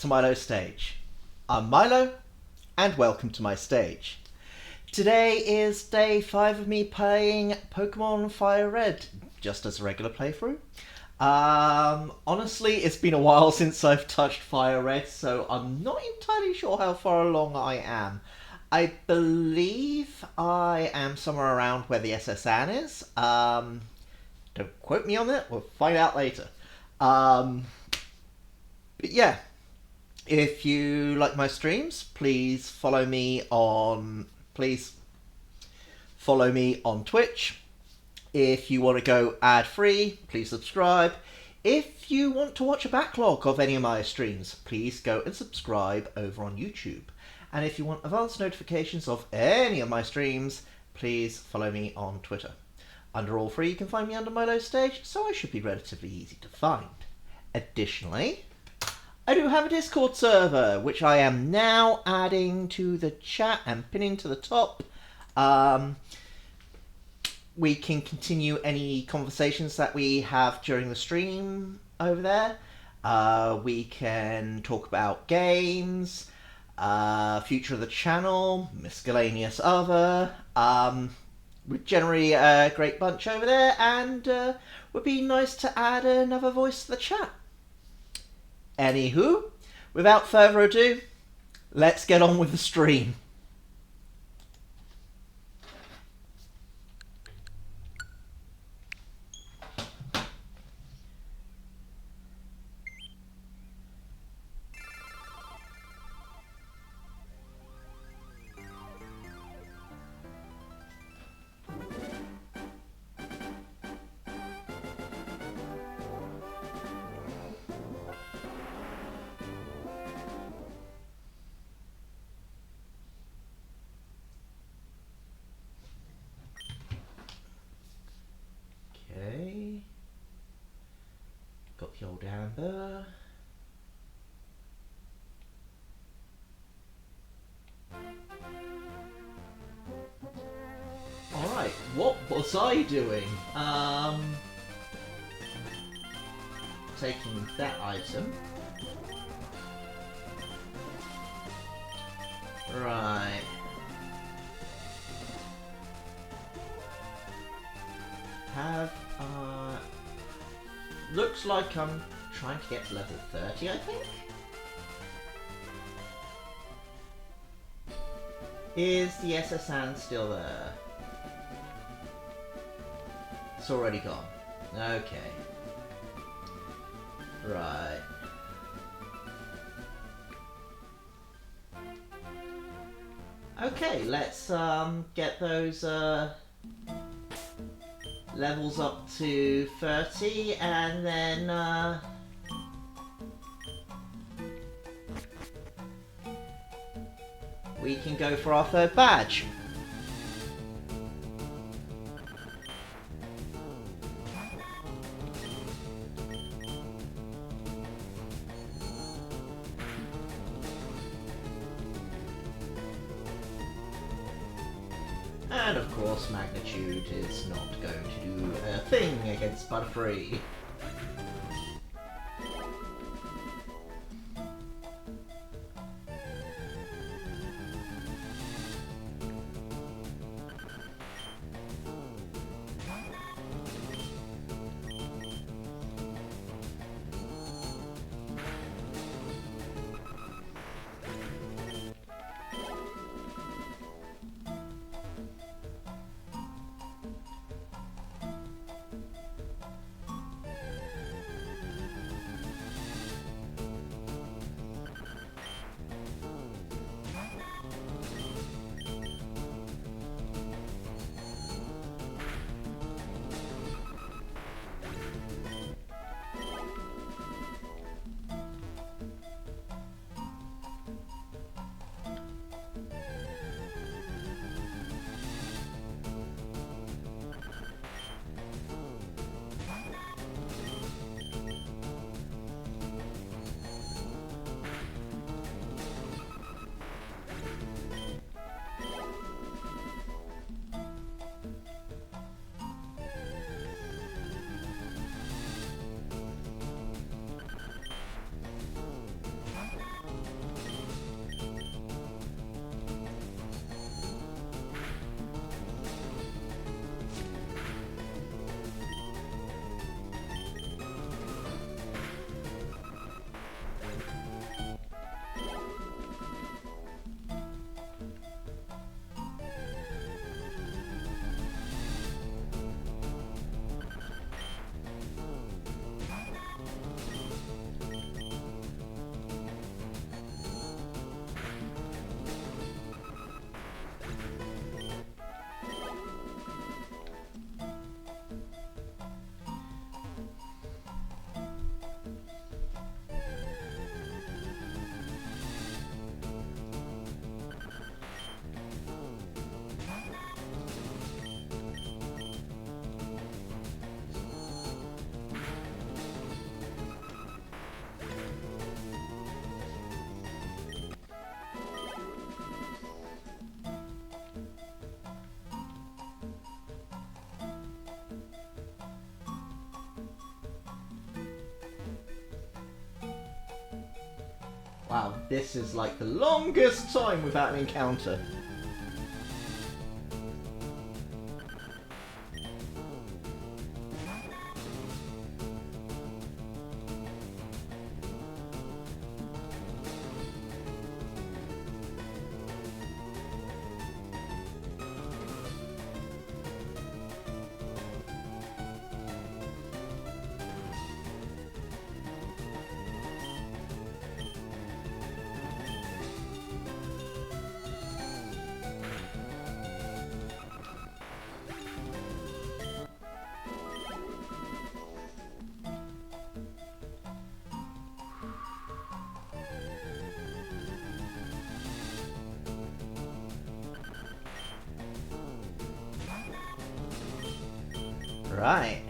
to Milo's stage. I'm Milo, and welcome to my stage. Today is day 5 of me playing Pokémon FireRed, just as a regular playthrough. Honestly, it's been a while since I've touched FireRed, so I'm not entirely sure how far along I am. I believe I am somewhere around where the SS-An is. Don't quote me on that, we'll find out later. But yeah, if you like my streams, please follow me on Twitch. If you want to go ad-free, please subscribe. If you want to watch a backlog of any of my streams, please go and subscribe over on YouTube. And if you want advance notifications of any of my streams, please follow me on Twitter. Under all three, you can find me under Milo's stage, so I should be relatively easy to find. Additionally, I do have a Discord server, which I am now adding to the chat and pinning to the top. We can continue any conversations that we have during the stream over there. We can talk about games, future of the channel, miscellaneous other. We're generally a great bunch over there, and would be nice to add another voice to the chat. Anywho, without further ado, let's get on with the stream. Okay. Got the old Amber. Alright, what was I doing? Taking that item. Right. Looks like I'm trying to get to level 30, I think? Is the SS-An still there? It's already gone. Okay. Right. Okay, let's get those levels up to 30, and then we can go for our third badge. And of course, Magnitude is not going to do a thing against Butterfree. Wow, this is like the longest time without an encounter. Right.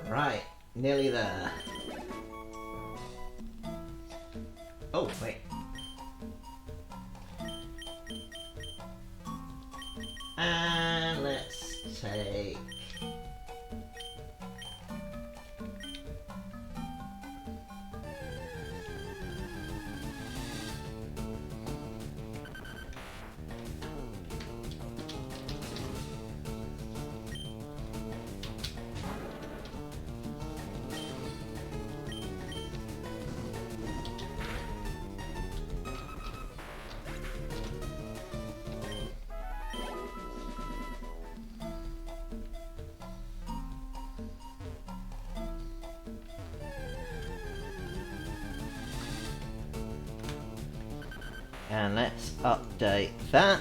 Right, nearly there. Oh, wait. And let's take... And let's update that.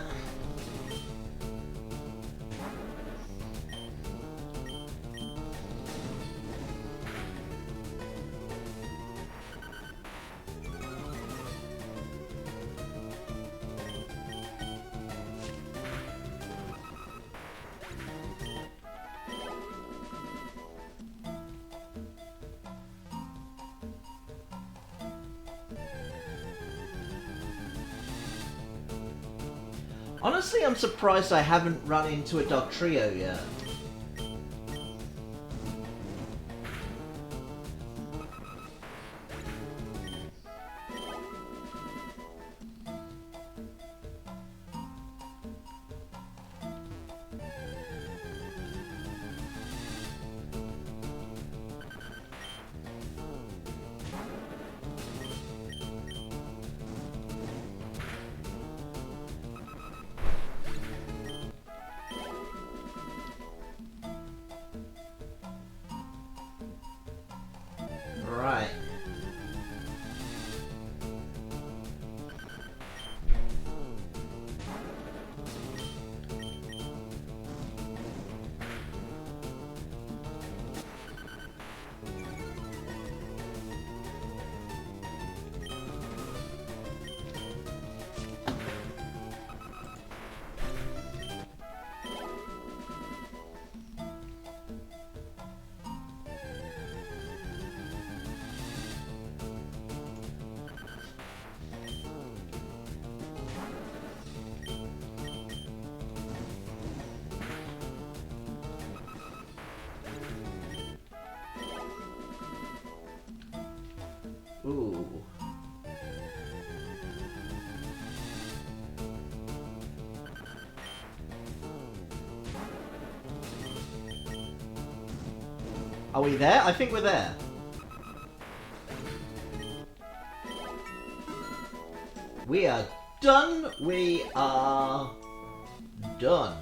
Honestly, I'm surprised I haven't run into a dog trio yet. Right. Ooh. Are we there? I think we're there. We are done. We are done.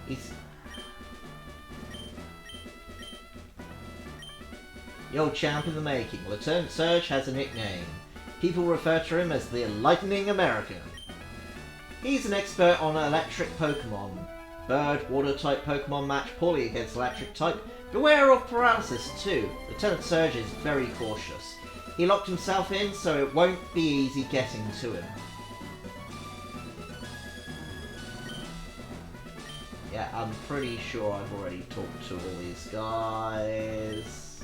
He's... The old champ in the making. Lieutenant Surge has a nickname. People refer to him as the Lightning American. He's an expert on electric Pokemon. Bird, Water-type Pokemon match poorly against electric type. Beware of paralysis too. Lieutenant Surge is very cautious. He locked himself in, so it won't be easy getting to him. Yeah, I'm pretty sure I've already talked to all these guys.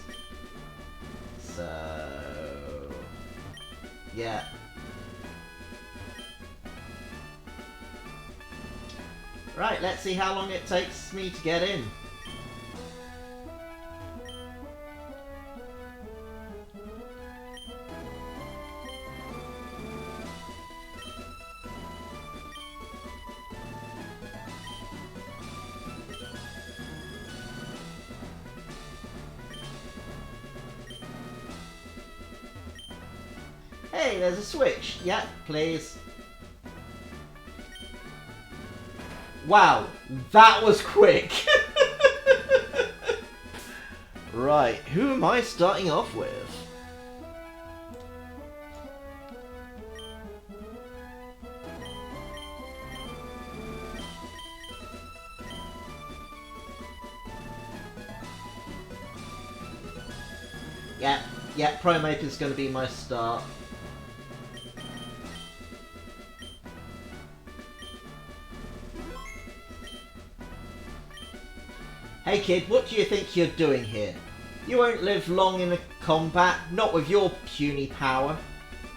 So... yeah. Right, let's see how long it takes me to get in. Hey, there's a switch. Yeah, please. Wow, that was quick. Right, who am I starting off with? Yeah, Primeape is going to be my start. Hey kid, what do you think you're doing here? You won't live long in a combat, not with your puny power.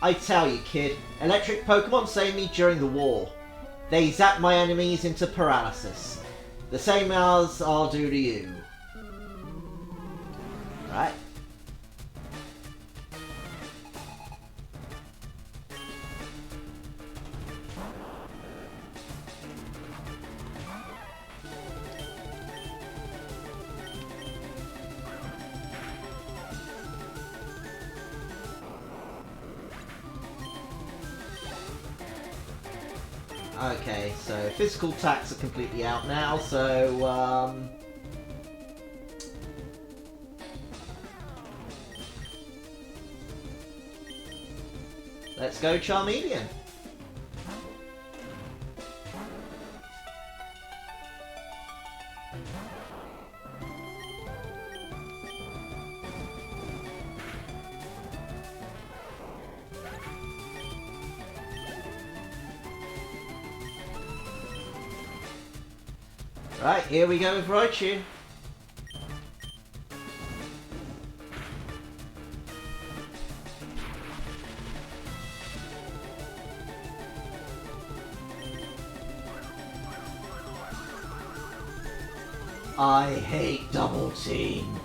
I tell you kid, electric Pokemon saved me during the war. They zap my enemies into paralysis. The same as I'll do to you. Right. Okay, so physical attacks are completely out now, so, let's go Charmeleon. Right, here we go with Raichu. I hate double team.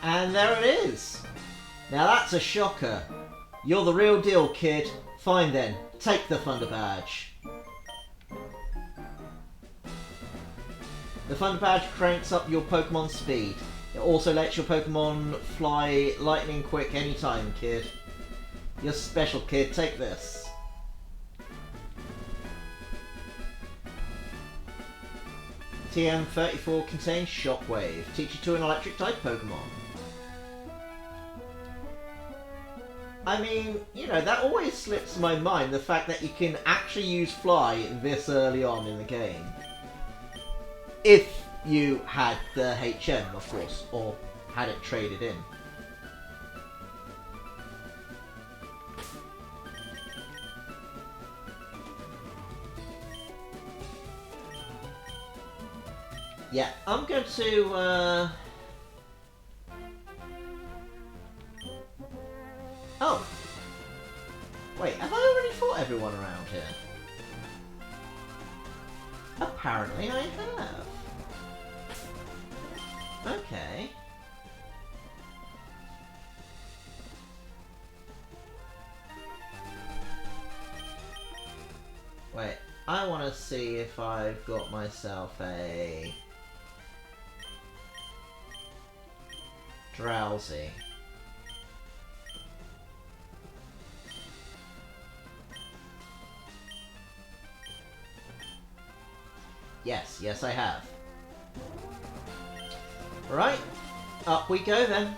And there it is! Now that's a shocker. You're the real deal, kid. Fine then, take the Thunder Badge. The Thunder Badge cranks up your Pokemon's speed. It also lets your Pokemon fly lightning quick anytime, kid. You're special, kid. Take this. TM34 contains Shockwave. Teach you to an electric type Pokemon. I mean, you know, that always slips my mind, the fact that you can actually use Fly this early on in the game. If you had the HM, of course, or had it traded in. Yeah, I'm going to, Oh! Wait, have I already fought everyone around here? Apparently I have. Okay. Wait, I want to see if I've got myself a Drowsy. Yes, yes I have. Right, up we go then.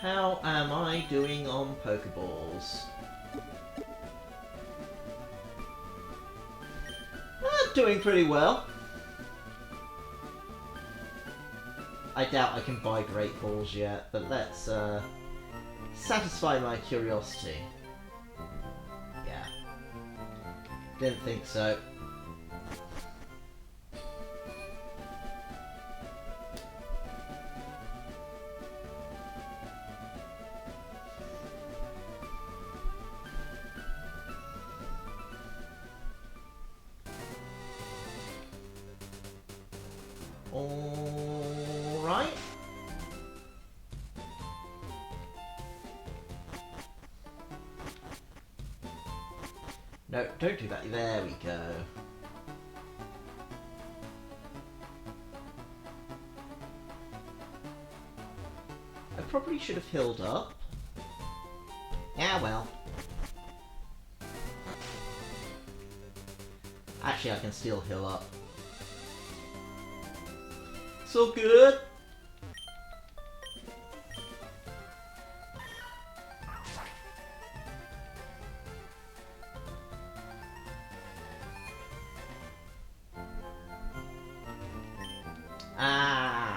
How am I doing on Pokeballs? Doing pretty well. I doubt I can buy Great Balls yet, but let's satisfy my curiosity. Yeah. Didn't think so. Alright. No, don't do that. There we go. I probably should have healed up. Yeah, well. Actually, I can still heal up. It's all good. Ah.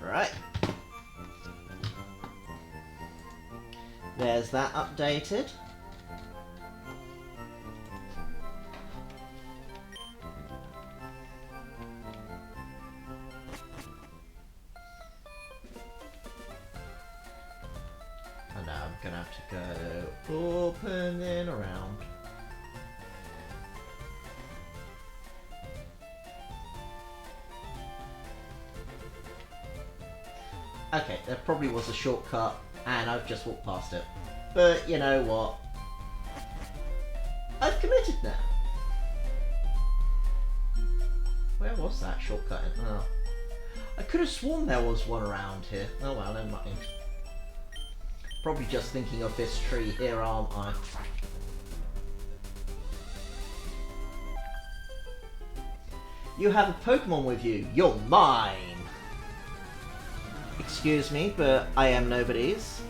Right. There's that updated. And now I'm gonna have to go up and then around. Okay, there probably was a shortcut, and I've just walked past it. But you know what? I've committed now. Where was that shortcut? Oh. I could have sworn there was one around here. Oh well, never mind. Probably just thinking of this tree here, aren't I? You have a Pokemon with you. You're mine! Excuse me, but I am nobody's.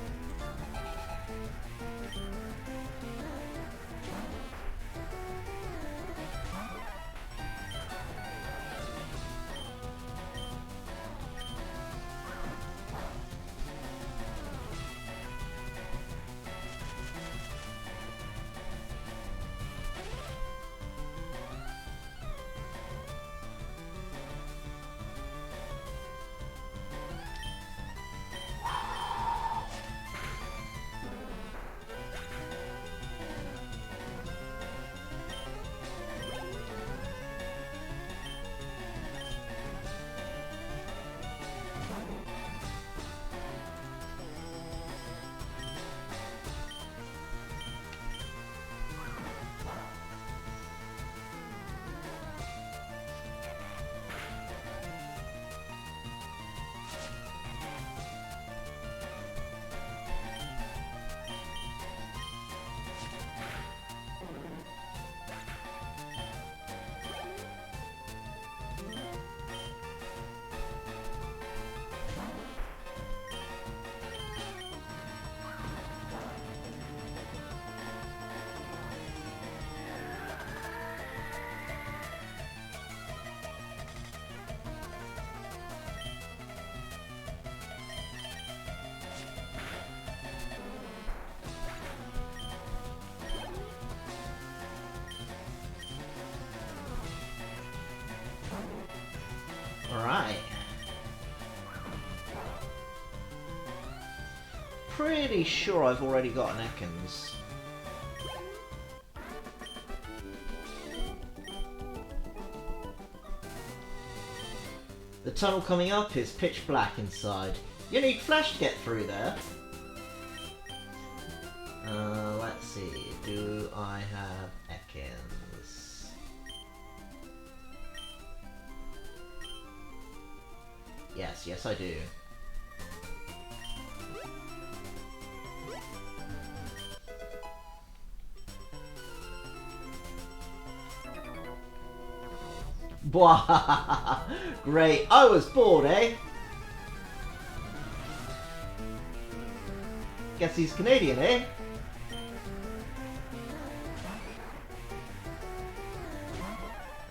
pretty sure I've already got an Ekans. The tunnel coming up is pitch black inside. You need flash to get through there. Let's see. Do I have Ekans? Yes I do. Wow, great. I was bored, eh? Guess he's Canadian, eh?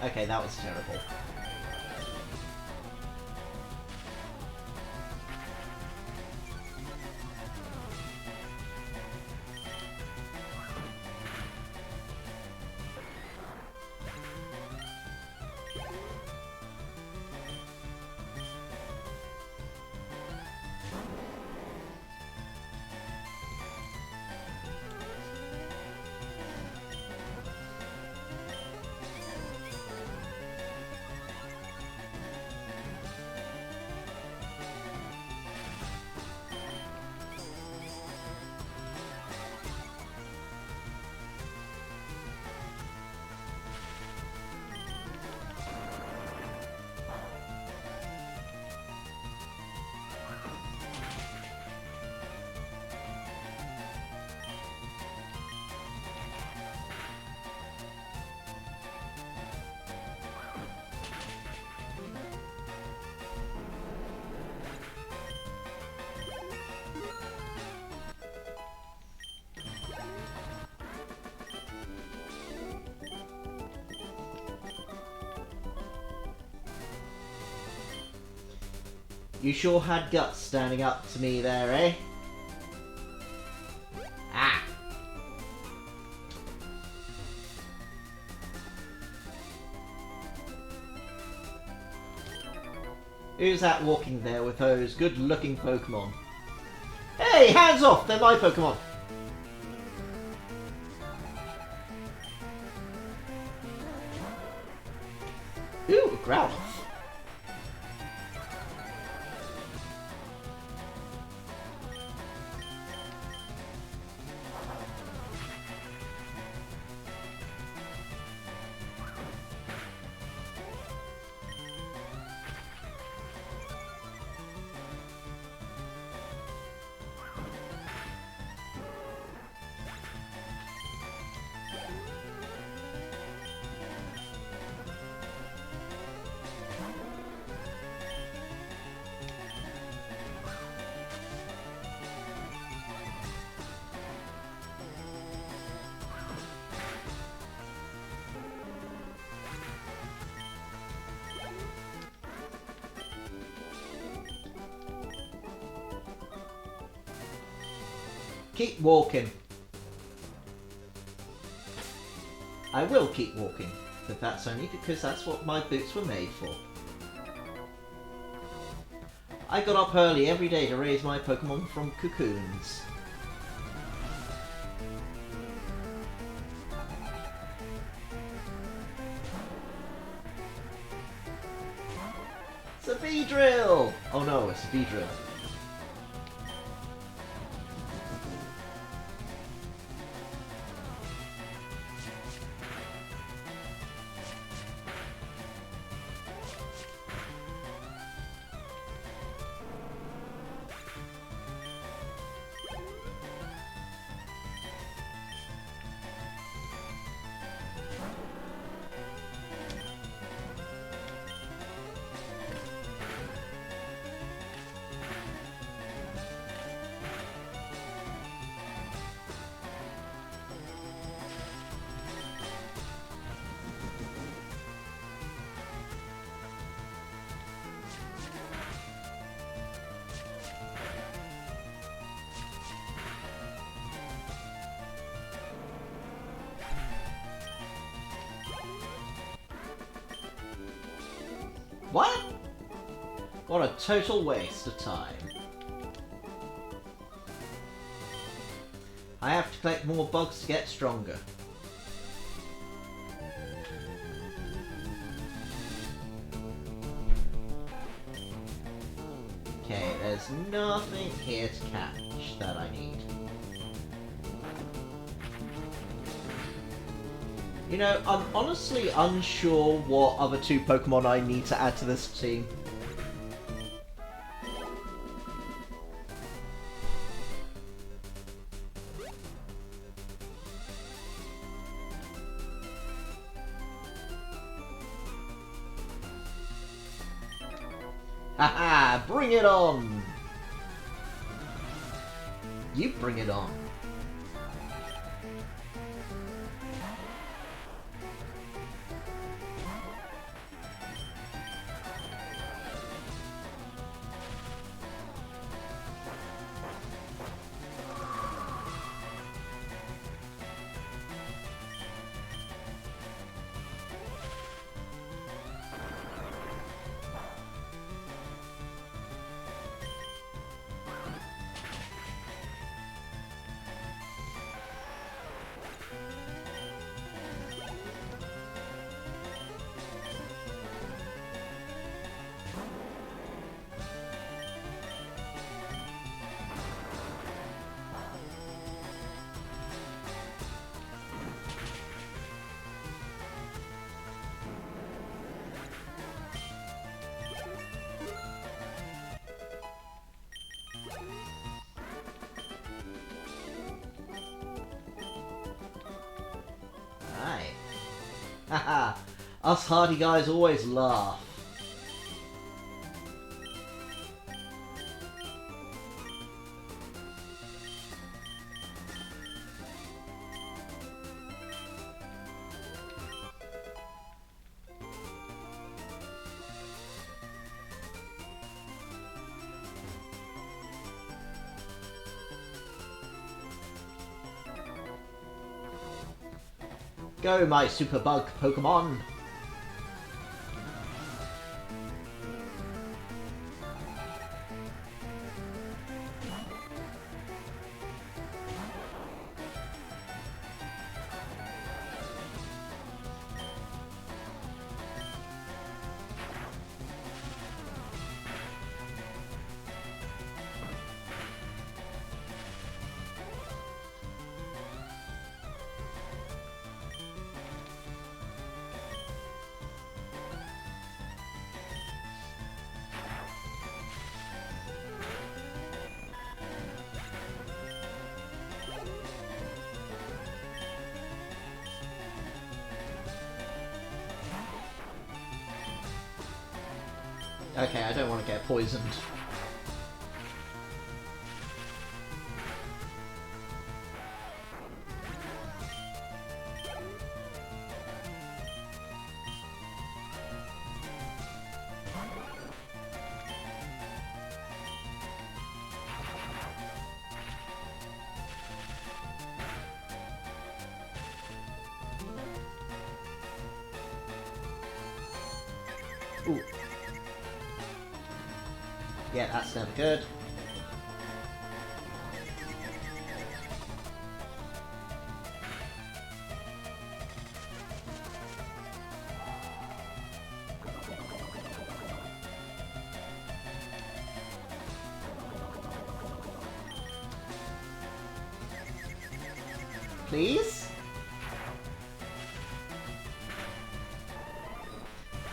Okay, that was terrible. You sure had guts standing up to me there, eh? Ah! Who's that walking there with those good-looking Pokemon? Hey, hands off! They're my Pokemon! Ooh, a Growlithe. Keep walking. I will keep walking, but that's only because that's what my boots were made for. I got up early every day to raise my Pokemon from cocoons. It's a V-drill! Oh no, it's a V-drill. What? What a total waste of time. I have to collect more bugs to get stronger. Okay, there's nothing here to catch that I need. You know, I'm honestly unsure what other two Pokemon I need to add to this team. Haha, bring it on! You bring it on. Haha, us hardy guys always laugh. Go, my super bug Pokemon! Okay, I don't want to get poisoned. Ooh. Yeah, that's never good. Please?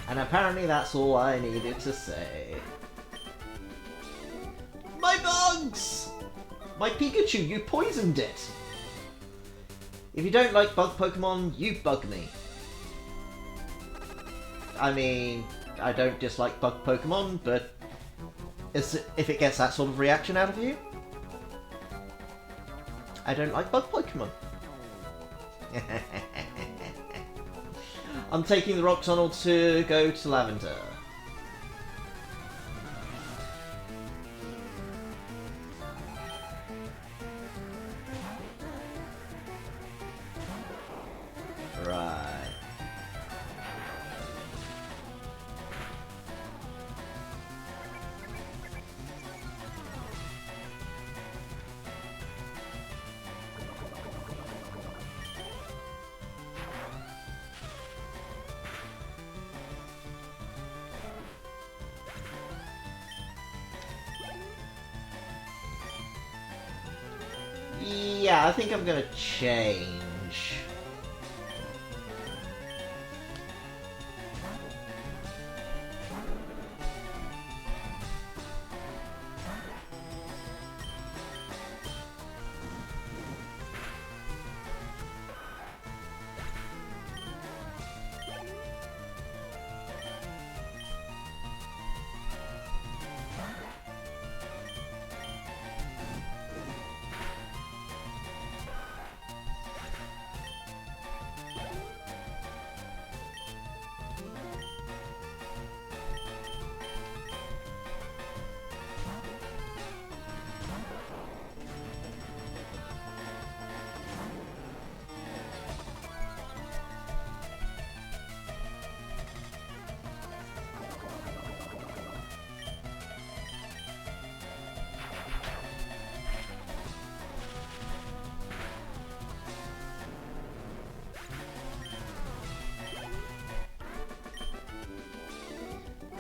And apparently that's all I needed to say. My bugs! My Pikachu, you poisoned it! If you don't like bug Pokemon, you bug me. I mean, I don't dislike bug Pokemon, but if it gets that sort of reaction out of you, I don't like bug Pokemon. I'm taking the rock tunnel to go to Lavender. Right. Yeah, I think I'm gonna change.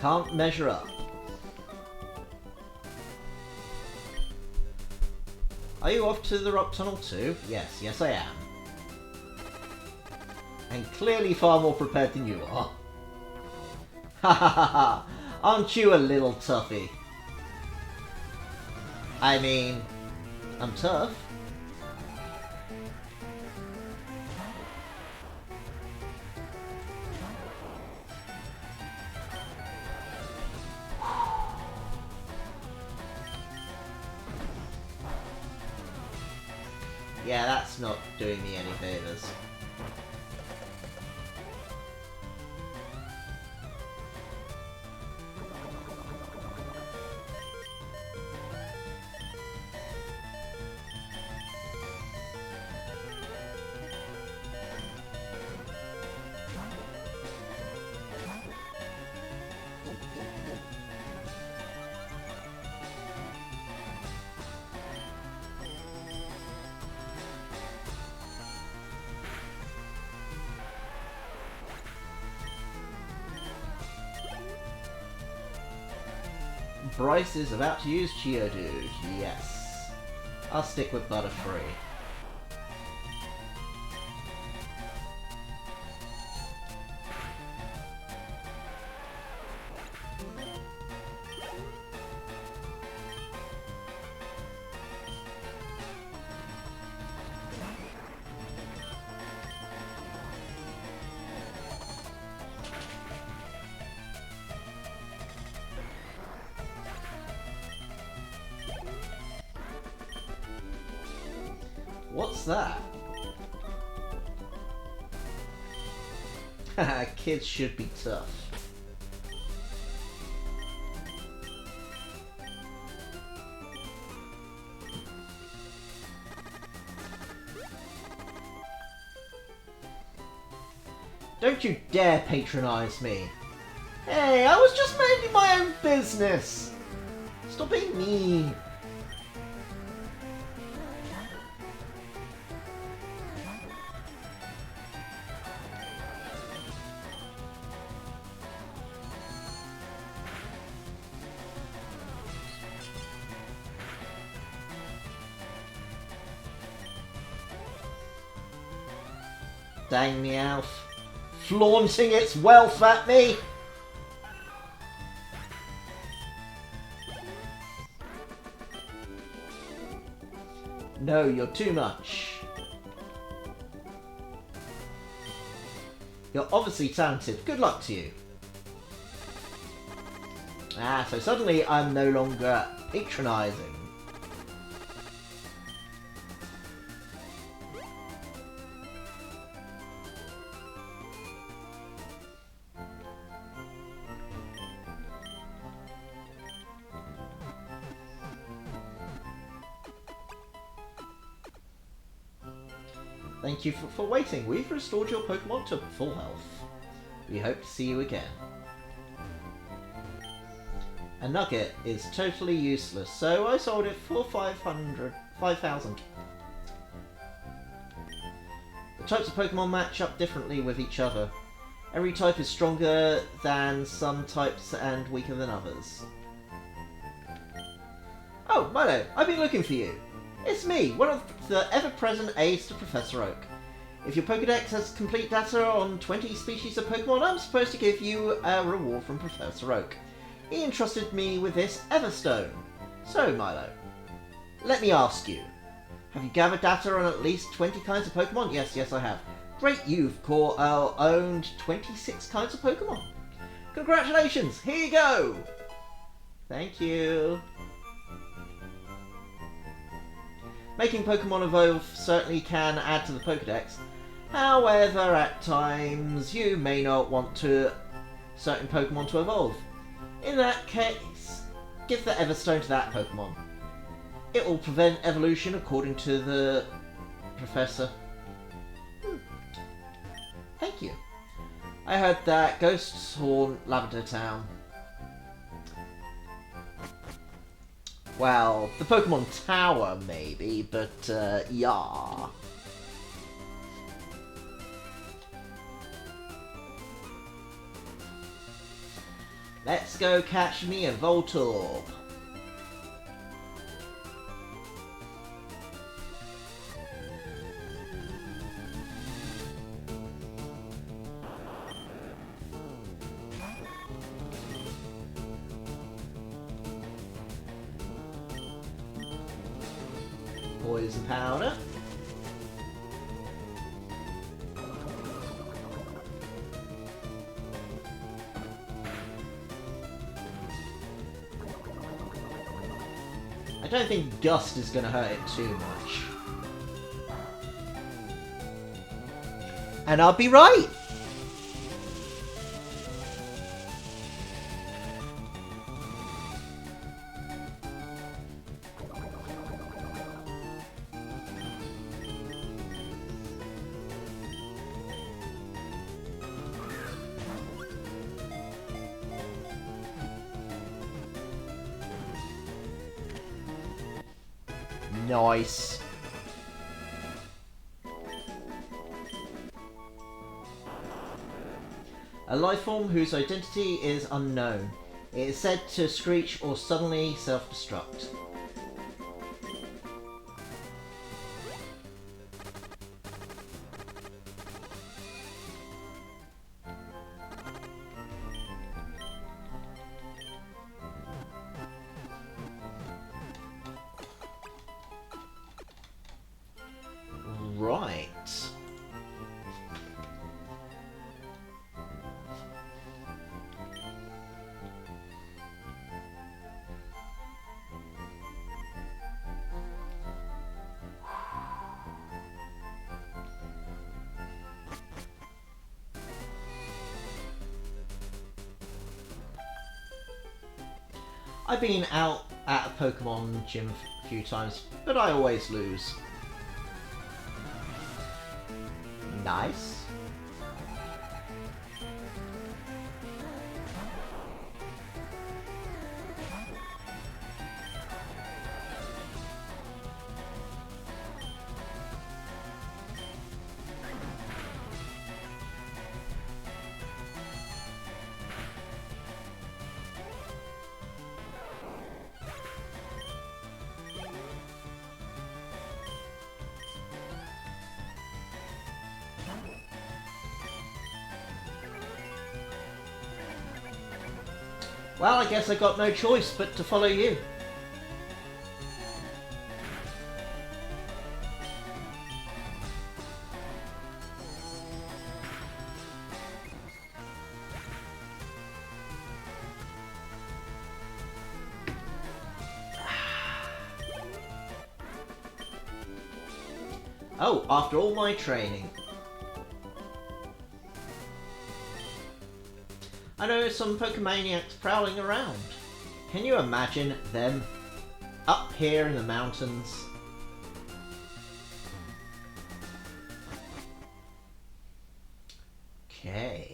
Can't measure up. Are you off to the rock tunnel too? Yes, yes I am. And clearly far more prepared than you are. Ha ha ha ha! Aren't you a little toughie? I mean, I'm tough. Yeah, that's not doing me any favours. Bryce is about to use Geodude. Yes. I'll stick with Butterfree. What's that? Haha, kids should be tough. Don't you dare patronize me. Hey, I was just minding my own business. Stop being mean. Dang Meowth. Flaunting its wealth at me! No, you're too much. You're obviously talented. Good luck to you. Ah, so suddenly I'm no longer patronising. Thank you for waiting. We've restored your Pokemon to full health. We hope to see you again. A nugget is totally useless, so I sold it for 5,000. The types of Pokemon match up differently with each other. Every type is stronger than some types and weaker than others. Oh, Milo, I've been looking for you. It's me, one of the ever-present aides to Professor Oak. If your Pokédex has complete data on 20 species of Pokémon, I'm supposed to give you a reward from Professor Oak. He entrusted me with this Everstone. So, Milo, let me ask you. Have you gathered data on at least 20 kinds of Pokemon? Yes, I have. Great, you've owned 26 kinds of Pokemon. Congratulations, here you go! Thank you. Making Pokemon evolve certainly can add to the Pokedex. However, at times, you may not want certain Pokemon to evolve. In that case, give the Everstone to that Pokemon. It will prevent evolution according to the Professor. Thank you. I heard that ghosts haunt Lavender Town. Well, the Pokemon Tower maybe, but yeah. Let's go catch me a Voltorb. Poison powder. I don't think Gust is going to hurt it too much. And I'll be right! Nice. A life form whose identity is unknown. It is said to screech or suddenly self-destruct. Right. I've been out at a Pokemon gym a few times, but I always lose. Nice. Well, I guess I got no choice but to follow you. Oh, after all my training. I know some Pokemaniacs prowling around. Can you imagine them up here in the mountains? Okay.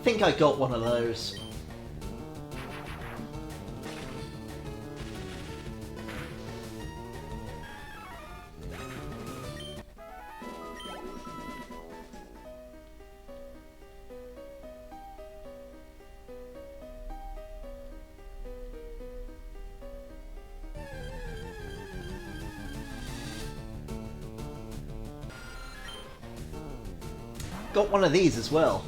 think I got one of those. Got one of these as well.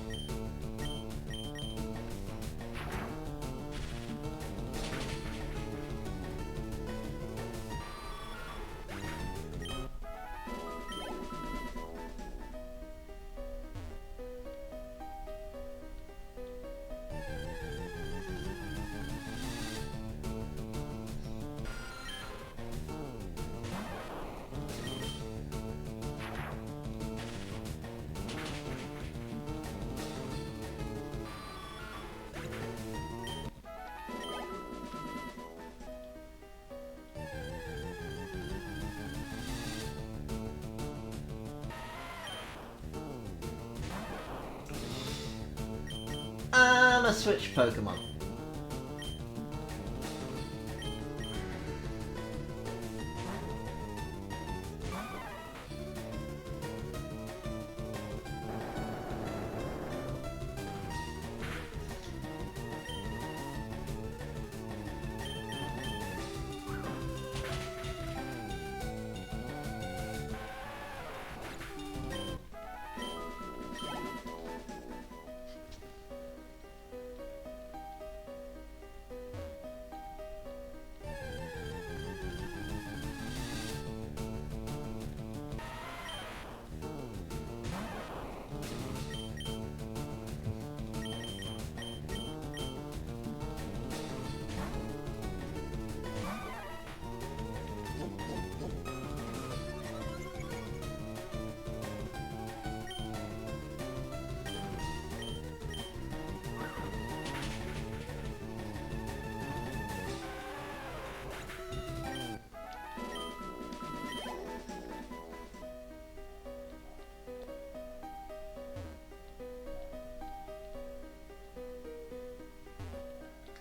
And a switch Pokemon.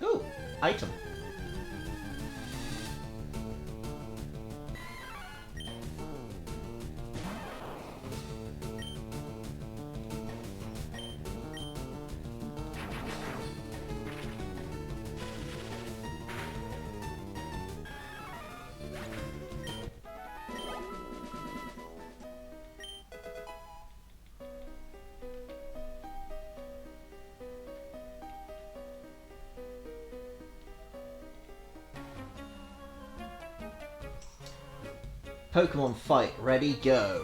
Ooh, item. Pokemon fight, ready, go.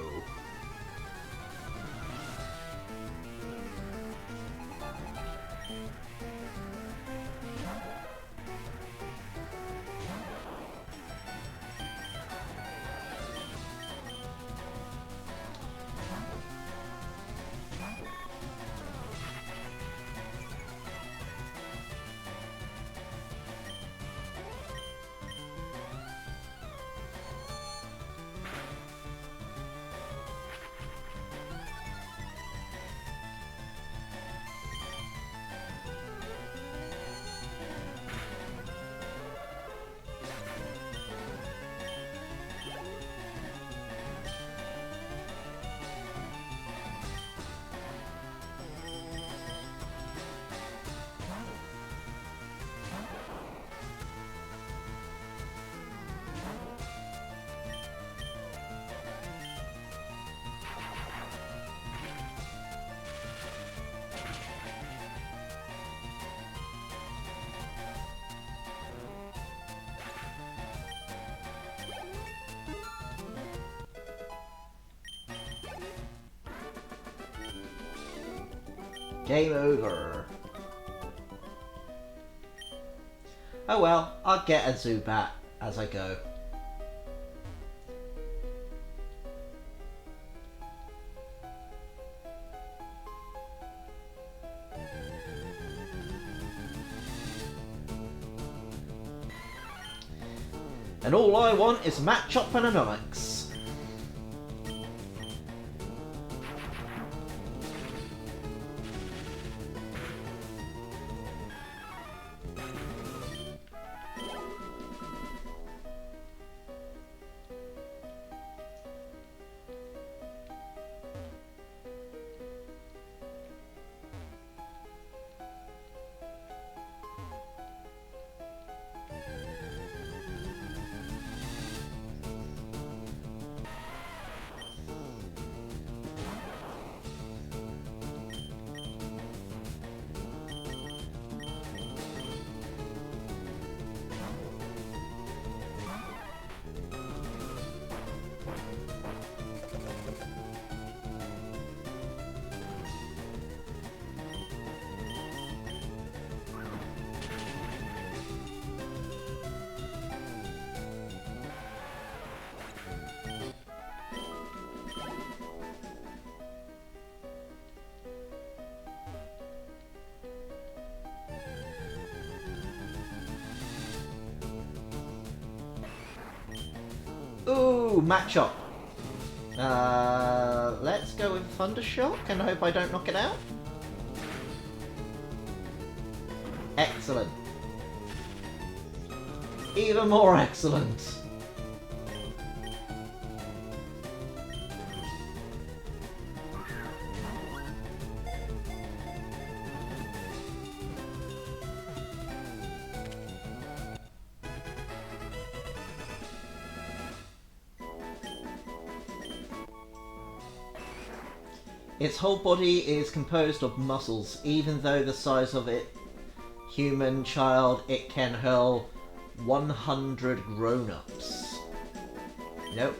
Game over. Oh well, I'll get a Zubat as I go. And all I want is match-up and Anonymous. Ooh, match up. Let's go with Thunder Shock and hope I don't knock it out. Excellent. Even more excellent. Its whole body is composed of muscles. Even though the size of it, human child, it can hurl 100 grown-ups. Nope.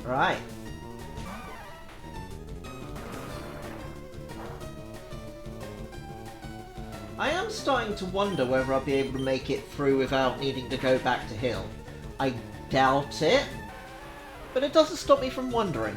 Right. I am starting to wonder whether I'll be able to make it through without needing to go back to Hill. I doubt it, but it doesn't stop me from wondering.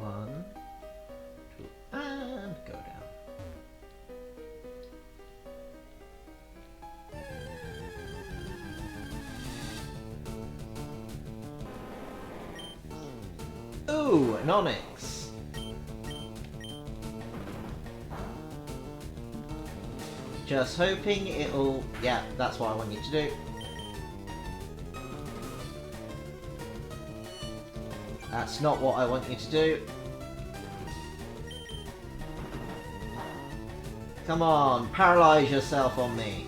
1, 2, and go down. Ooh, an Onyx. Just hoping it'll... Yeah, that's what I want you to do. That's not what I want you to do. Come on, paralyze yourself on me.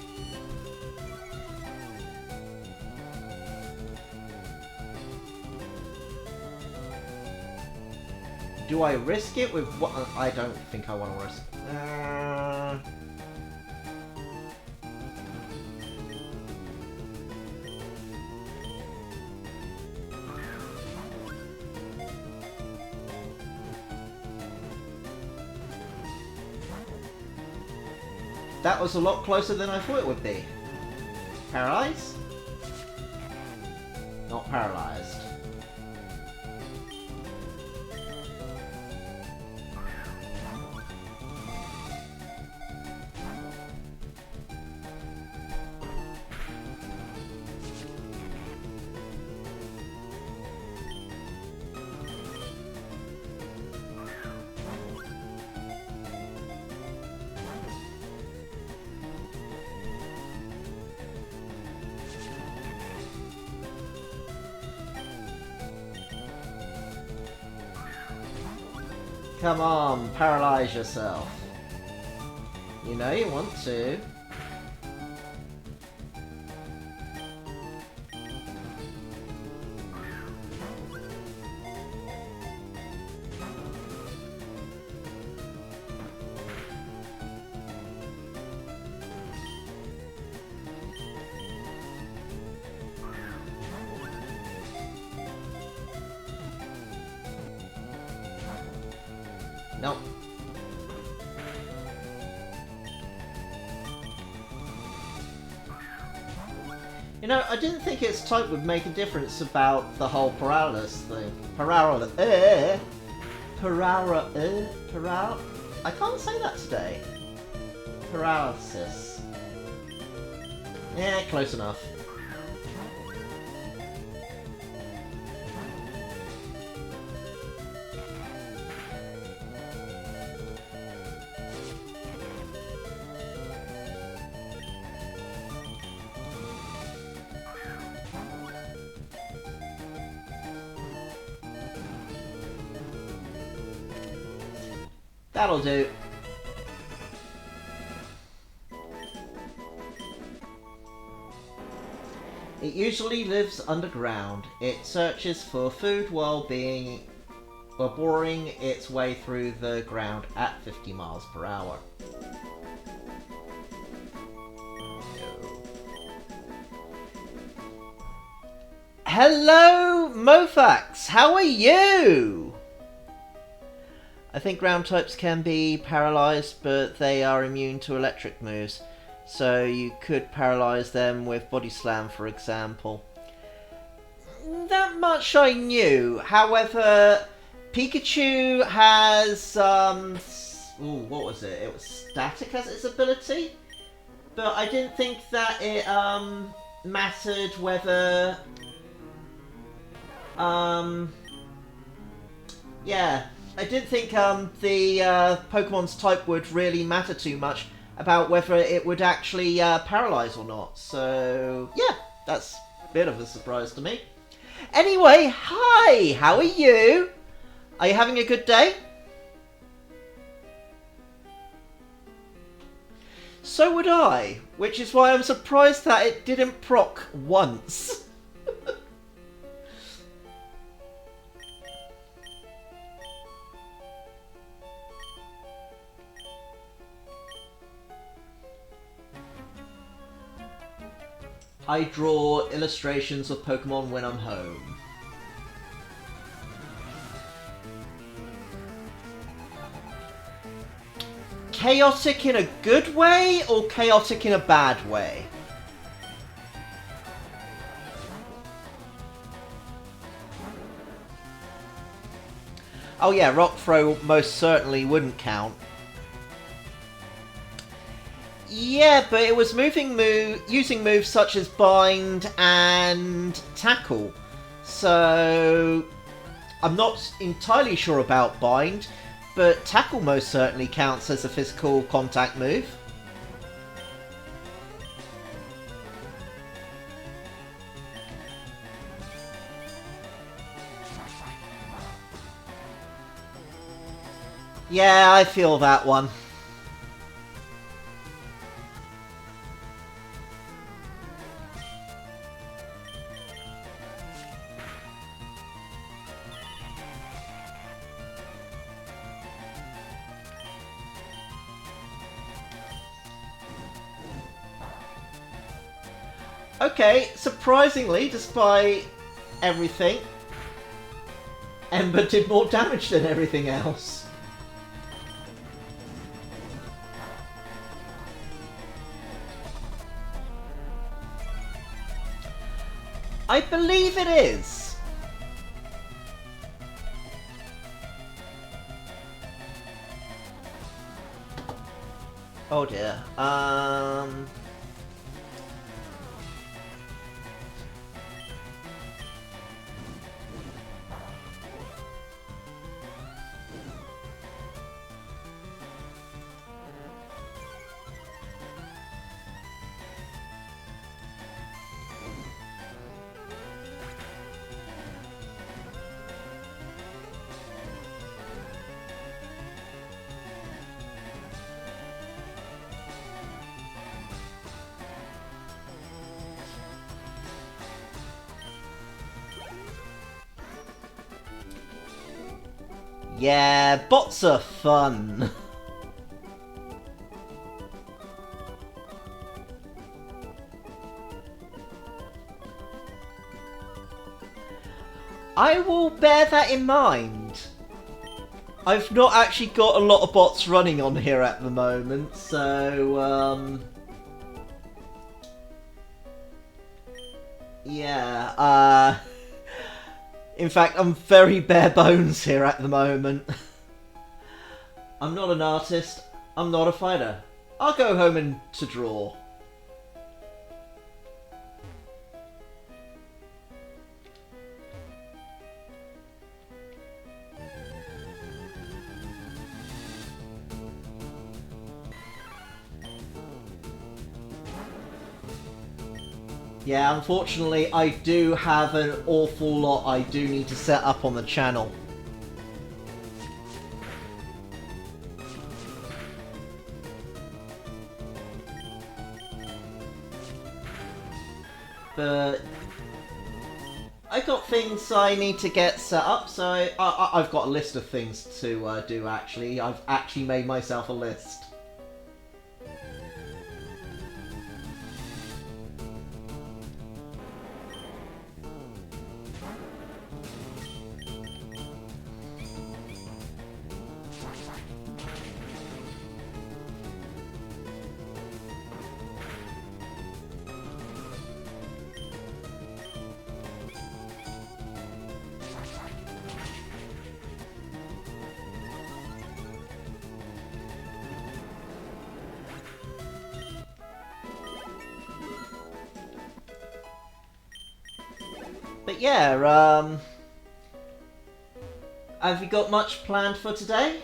Do I risk it with what? I don't think I want to risk. That was a lot closer than I thought it would be. Paralyzed? Not paralyzed. Come on, paralyze yourself. You know you want to. Nope. You know, I didn't think its type would make a difference about the whole paralysis thing. I can't say that today. Paralysis. Yeah, close enough. That'll do. It usually lives underground. It searches for food while boring its way through the ground at 50 miles per hour. Hello, Mofax! How are you? I think ground types can be paralysed, but they are immune to electric moves. So you could paralyse them with Body Slam, for example. That much I knew. However, Pikachu has... what was it? It was Static as its ability? But I didn't think that it mattered whether... yeah. I didn't think the Pokemon's type would really matter too much about whether it would actually paralyze or not. So, yeah, that's a bit of a surprise to me. Anyway, hi! How are you? Are you having a good day? So would I, which is why I'm surprised that it didn't proc once. I draw illustrations of Pokemon when I'm home. Chaotic in a good way or chaotic in a bad way? Oh yeah, Rock Throw most certainly wouldn't count. Yeah, but it was using moves such as Bind and Tackle. So I'm not entirely sure about Bind, but Tackle most certainly counts as a physical contact move. Yeah, I feel that one. Okay, surprisingly, despite everything, Ember did more damage than everything else. I believe it is. Oh dear. Yeah, bots are fun. I will bear that in mind. I've not actually got a lot of bots running on here at the moment, so, yeah, in fact, I'm very bare bones here at the moment. I'm not an artist, I'm not a fighter. I'll go home and to draw. Yeah, unfortunately, I do have an awful lot I do need to set up on the channel. But I got things I need to get set up, so I've got a list of things to do, actually. I've actually made myself a list. But yeah, have you got much planned for today?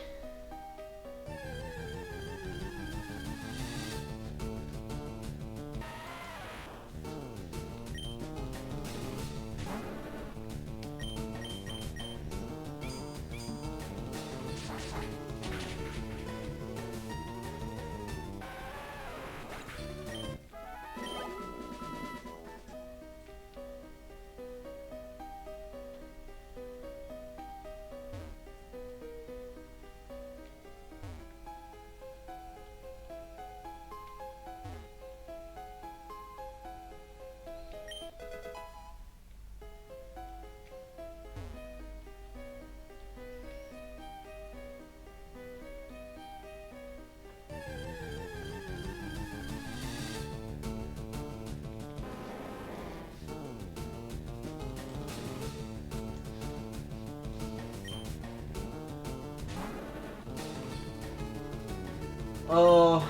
Oh,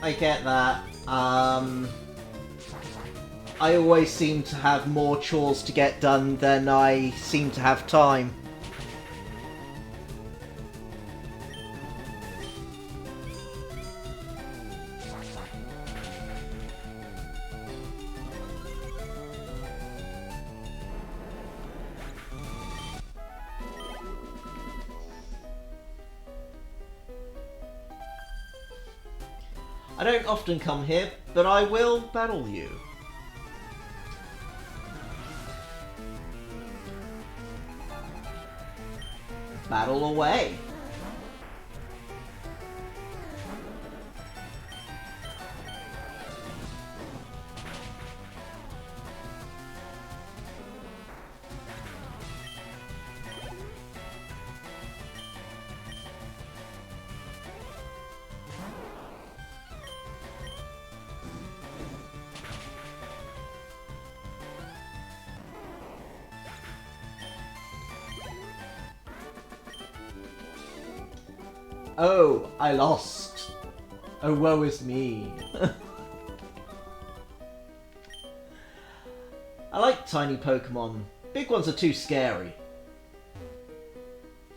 I get that. I always seem to have more chores to get done than I seem to have time. I don't often come here, but I will battle you. Battle away. Oh, I lost. Oh, woe is me. I like tiny Pokemon. Big ones are too scary.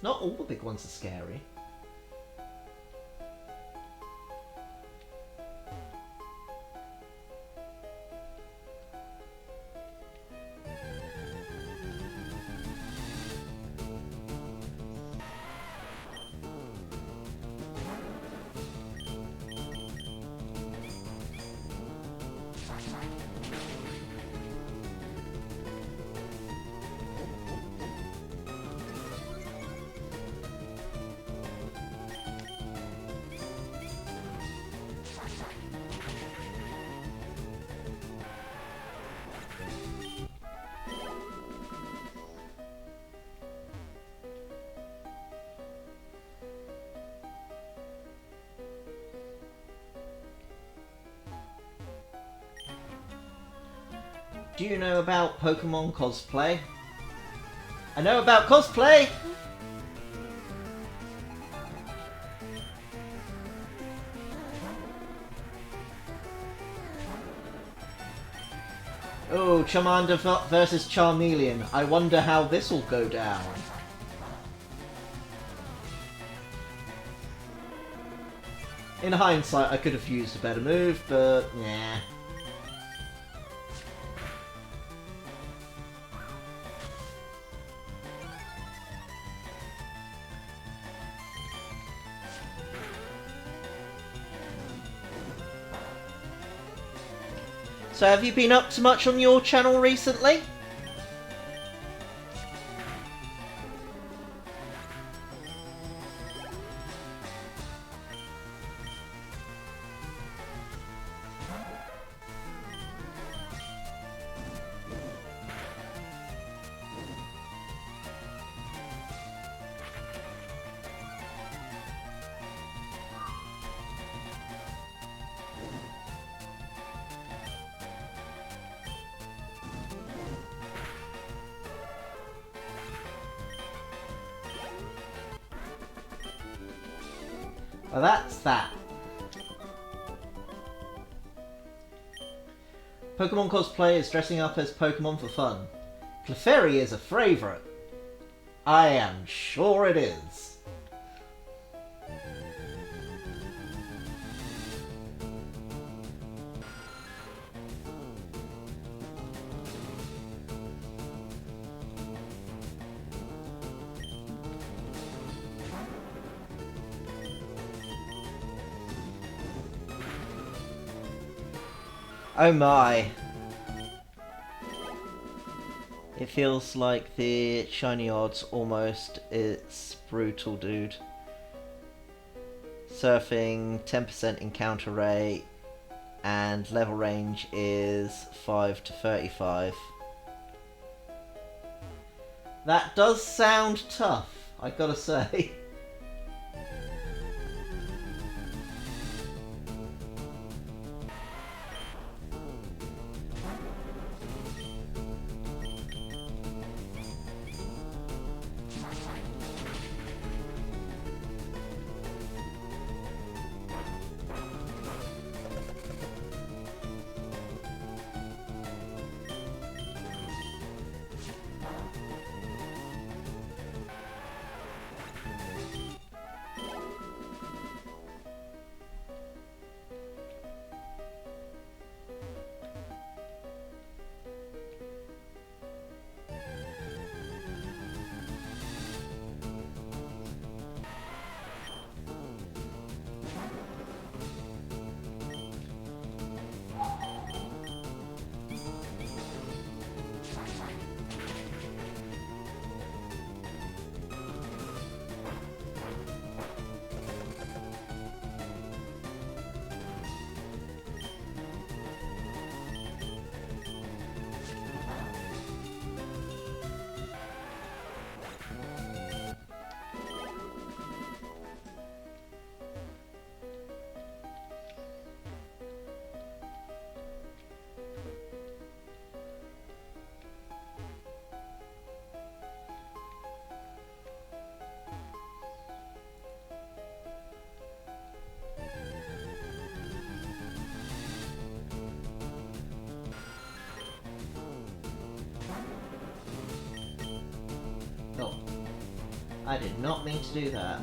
Not all the big ones are scary. Do you know about Pokemon cosplay? I know about cosplay! Oh, Charmander versus Charmeleon. I wonder how this'll go down. In hindsight, I could have used a better move, but yeah. So have you been up to much on your channel recently? Well, that's that. Pokemon cosplay is dressing up as Pokemon for fun. Clefairy is a favourite. I am sure it is. Oh my. It feels like the shiny odds almost. It's brutal, dude. Surfing, 10% encounter rate, and level range is 5 to 35. That does sound tough, I gotta say. I did not mean to do that.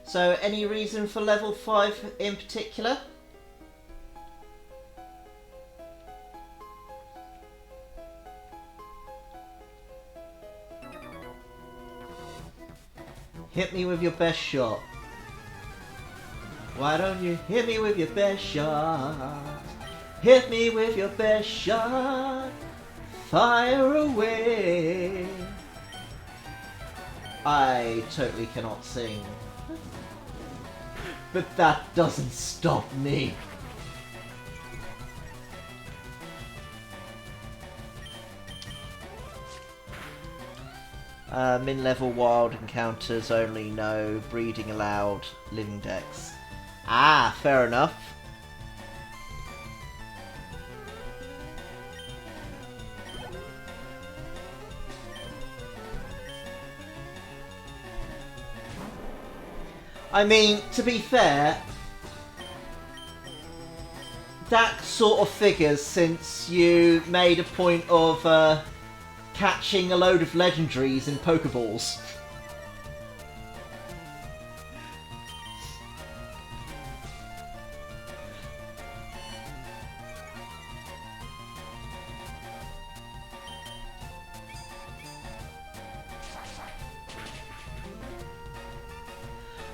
So, any reason for level 5 in particular? Hit me with your best shot. Why don't you hit me with your best shot? Hit me with your best shot. Fire away. I totally cannot sing. But that doesn't stop me. Min-level wild encounters only, no breeding allowed, living dex. Ah, fair enough. I mean, to be fair, that sort of figures since you made a point of catching a load of legendaries in Pokeballs.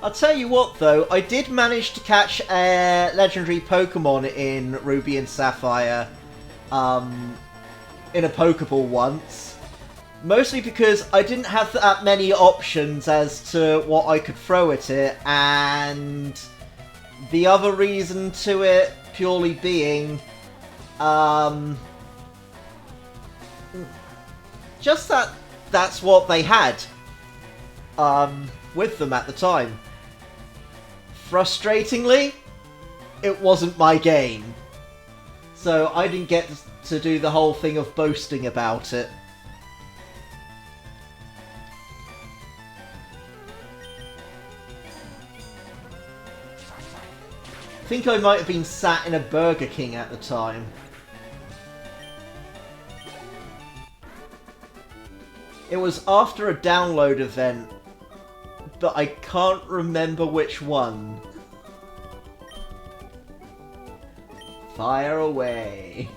I'll tell you what though, I did manage to catch a legendary Pokemon in Ruby and Sapphire in a Pokeball once. Mostly because I didn't have that many options as to what I could throw at it, and the other reason to it purely being just that that's what they had with them at the time. Frustratingly, it wasn't my game. So I didn't get to do the whole thing of boasting about it. I think I might have been sat in a Burger King at the time. It was after a download event, but I can't remember which one. Fire away.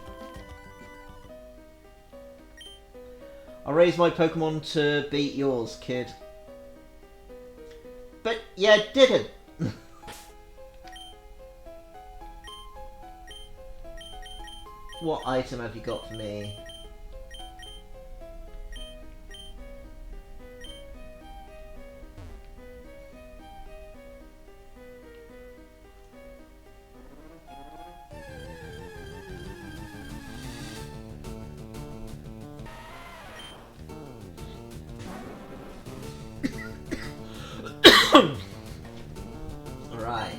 I'll raise my Pokemon to beat yours, kid. But you didn't. What item have you got for me? Alright.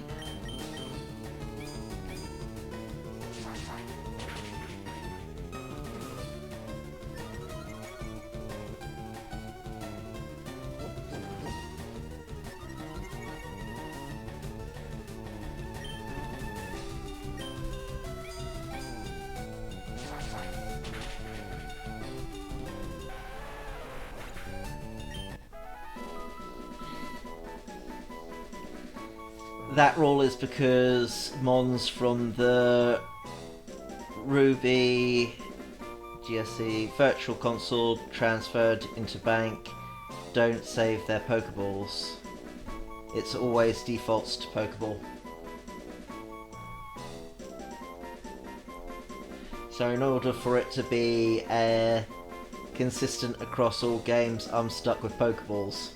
That rule is because mons from the Ruby GSC Virtual Console transferred into Bank don't save their Pokeballs. It's always defaults to Pokeball. So in order for it to be consistent across all games, I'm stuck with Pokeballs.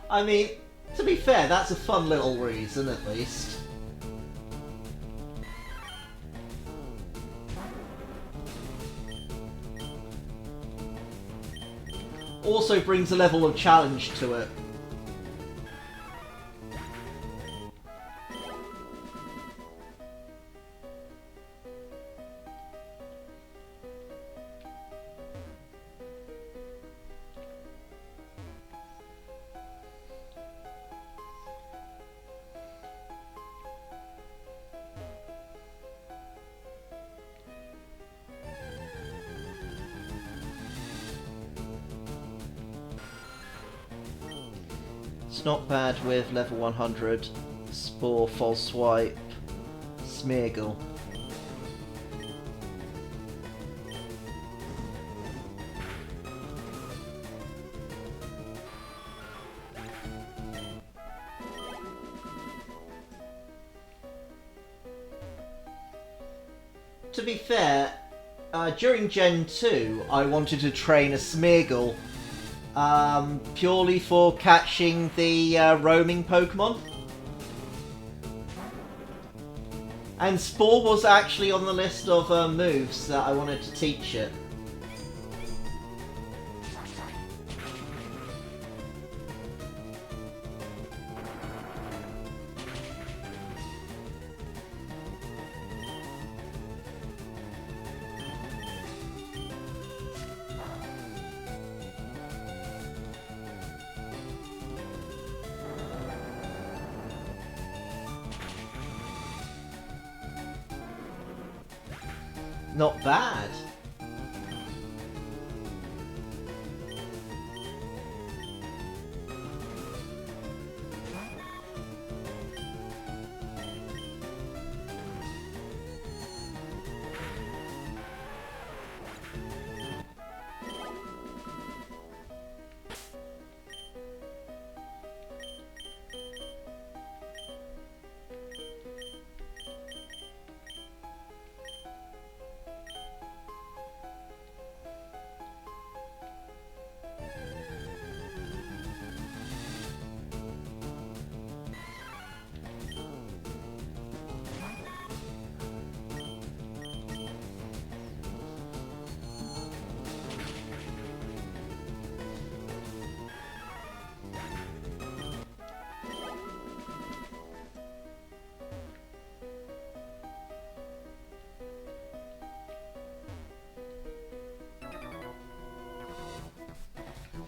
I mean, to be fair, that's a fun little reason, at least. Also brings a level of challenge to it. It's not bad with level 100, Spore, False Swipe, Smeargle. To be fair, during Gen 2 I wanted to train a Smeargle purely for catching the roaming Pokemon. And Spore was actually on the list of moves that I wanted to teach it. Not bad.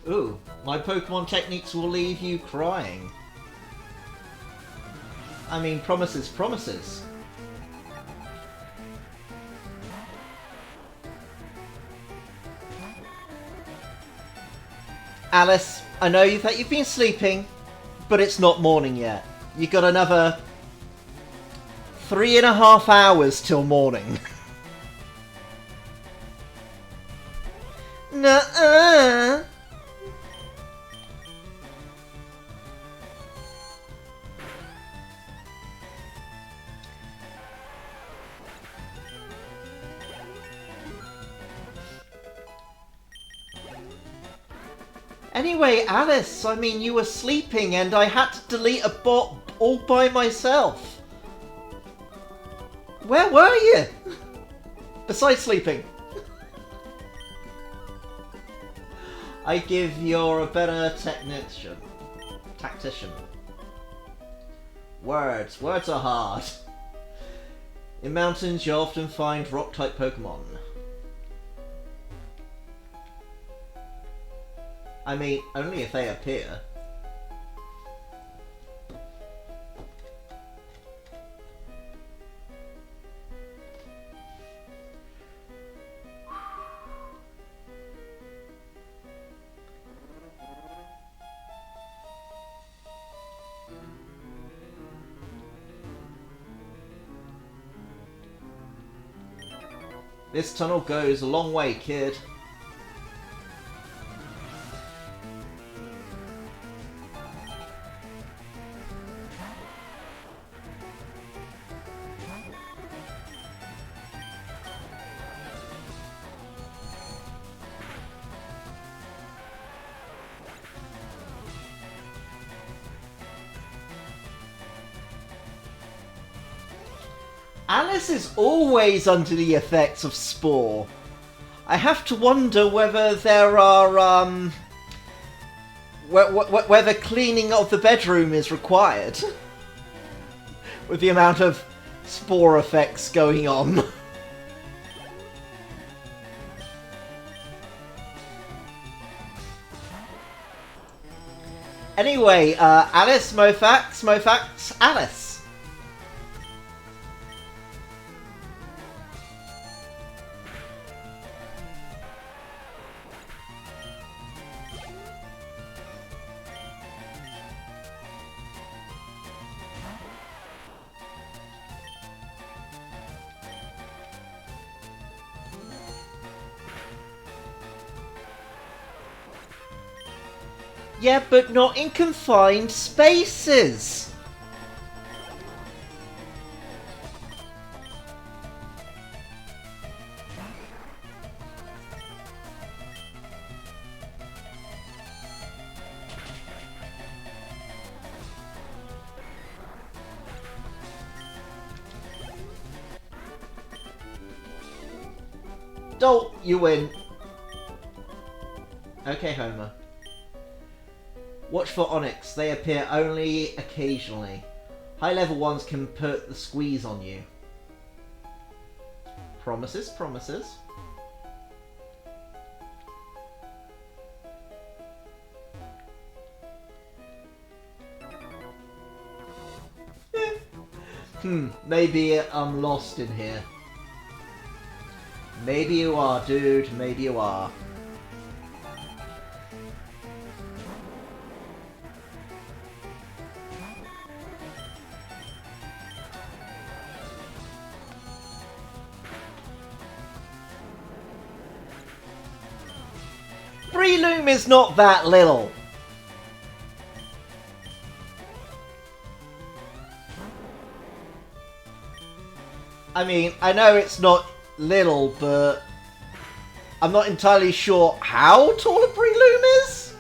Ooh, my Pokemon techniques will leave you crying. I mean, promises, promises. Alice, I know that you've been sleeping, but it's not morning yet. You've got another 3.5 hours till morning. Nuh-uh. Anyway, Alice, I mean, you were sleeping and I had to delete a bot all by myself. Where were you? Besides sleeping. I give you're a better technician. Tactician. Words. Words are hard. In mountains, you often find rock-type Pokemon. I mean, only if they appear. This tunnel goes a long way, kid. Alice is always under the effects of Spore. I have to wonder whether there are, whether cleaning of the bedroom is required. With the amount of Spore effects going on. Anyway, Alice, Mofax, Alice. Yeah, but not in confined spaces! Don't you win. Okay, Homer. Watch for Onyx. They appear only occasionally. High-level ones can put the squeeze on you. Promises, promises. Maybe I'm lost in here. Maybe you are, dude. Maybe you are. Breloom is not that little. I mean, I know it's not little, but I'm not entirely sure how tall a Breloom is.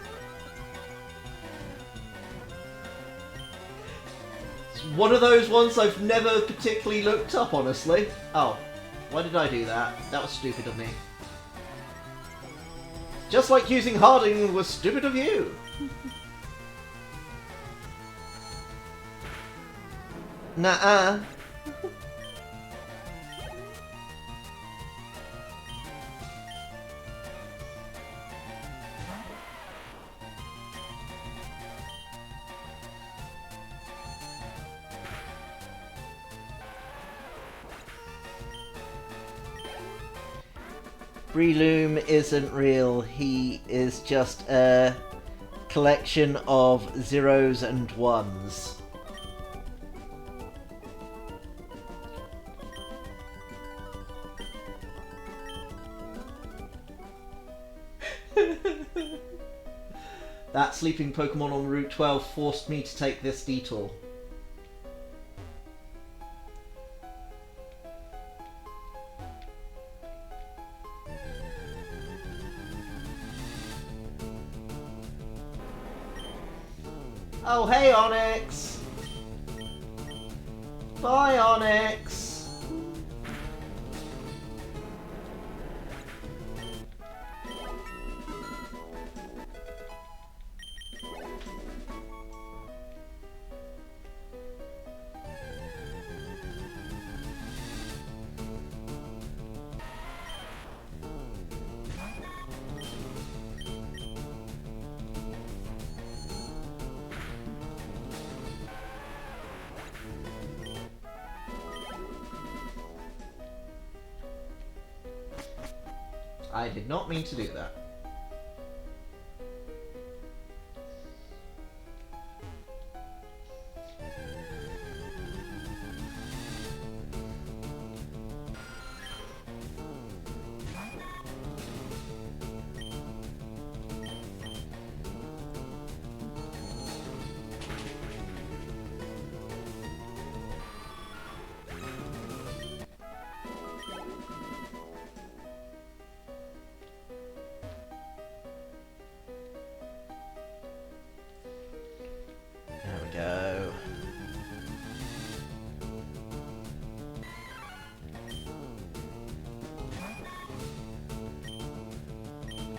It's one of those ones I've never particularly looked up, honestly. Oh, why did I do that? That was stupid of me. Just like using Harding was stupid of you. Nuh-uh. Breloom isn't real, he is just a collection of zeros and ones. That sleeping Pokemon on Route 12 forced me to take this detour. Oh, hey, Onyx! Bye, Onyx! I did not mean to do that.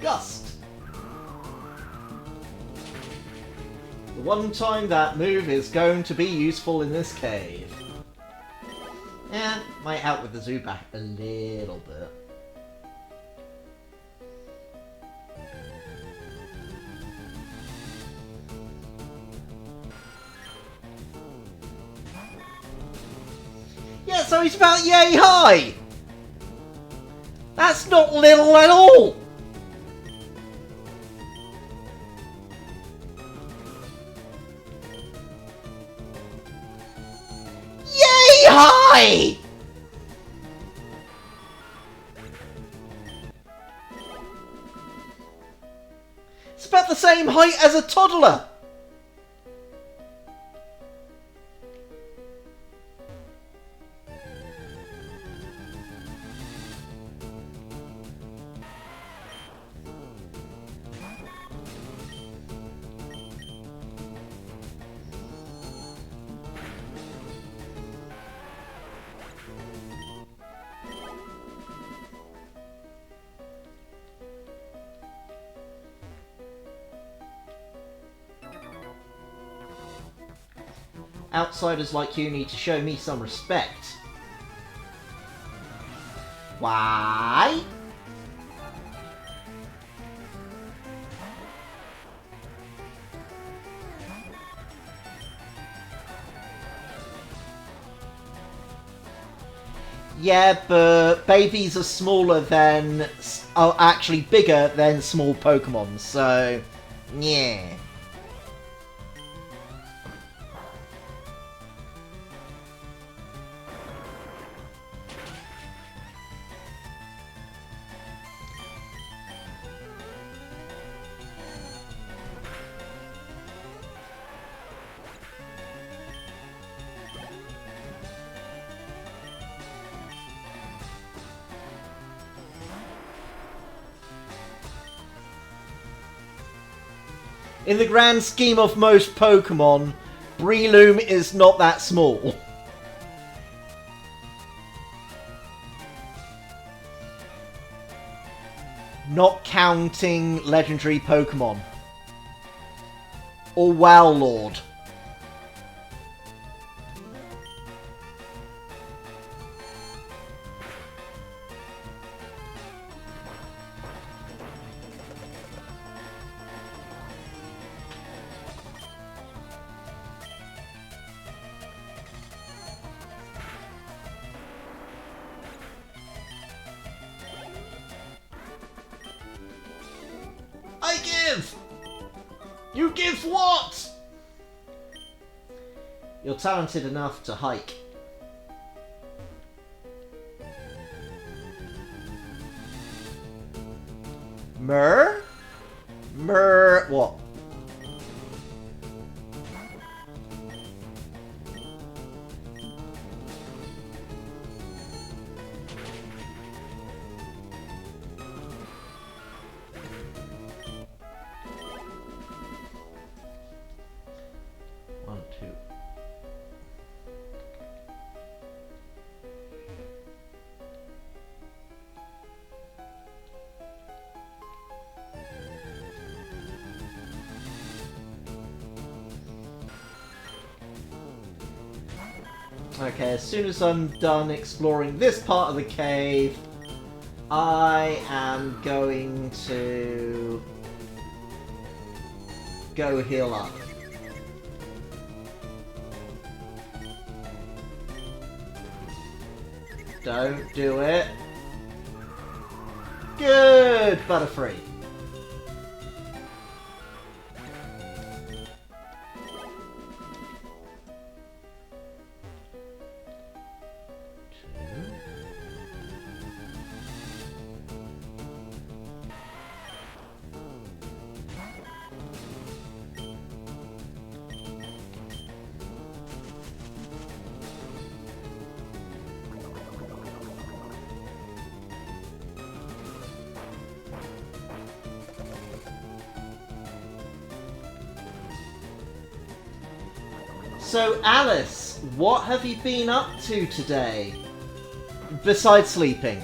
Gust. The one time that move is going to be useful in this cave. Yeah, might out with the Zubat a little bit. Yeah, so he's about yay high! That's not little at all! Yay high! It's about the same height as a toddler! Outsiders like you need to show me some respect. Why? Yeah, but babies are smaller than... are actually bigger than small Pokemon, so... yeah. In the grand scheme of most Pokemon, Breloom is not that small. Not counting legendary Pokemon. Or Wowlord. I give! You give what? You're talented enough to hike. Mer? Mer... what? Okay, as soon as I'm done exploring this part of the cave, I am going to go heal up. Don't do it. Good, Butterfree. So, Alice, what have you been up to today? Besides sleeping.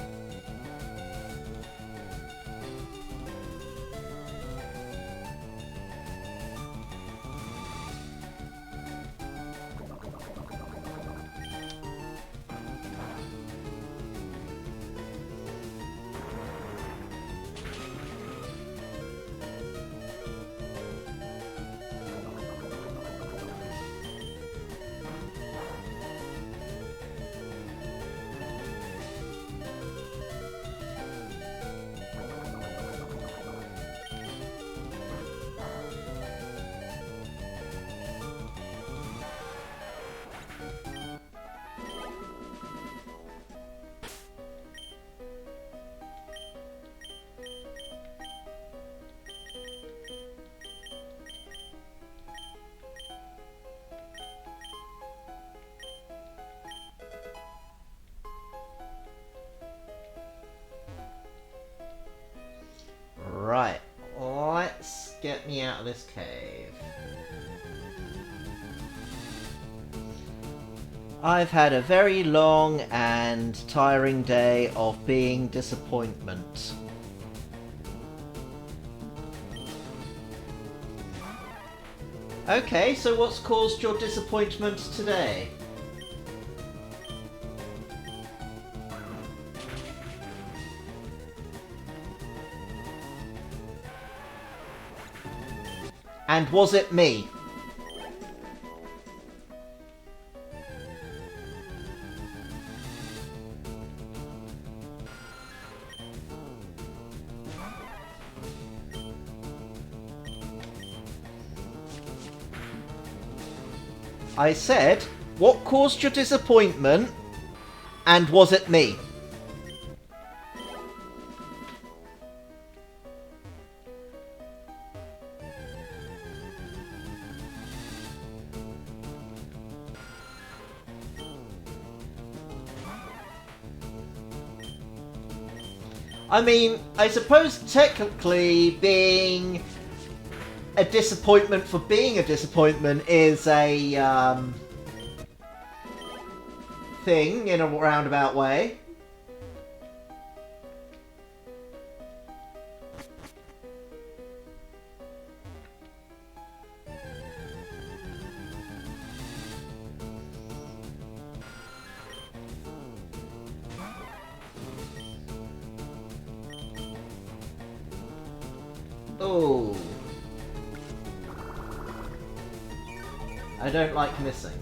me out of this cave. I've had a very long and tiring day of being disappointment. Okay, so what's caused your disappointment today? And was it me? I said, what caused your disappointment? And was it me? I mean, I suppose technically being a disappointment for being a disappointment is a thing in a roundabout way. Oh. I don't like missing.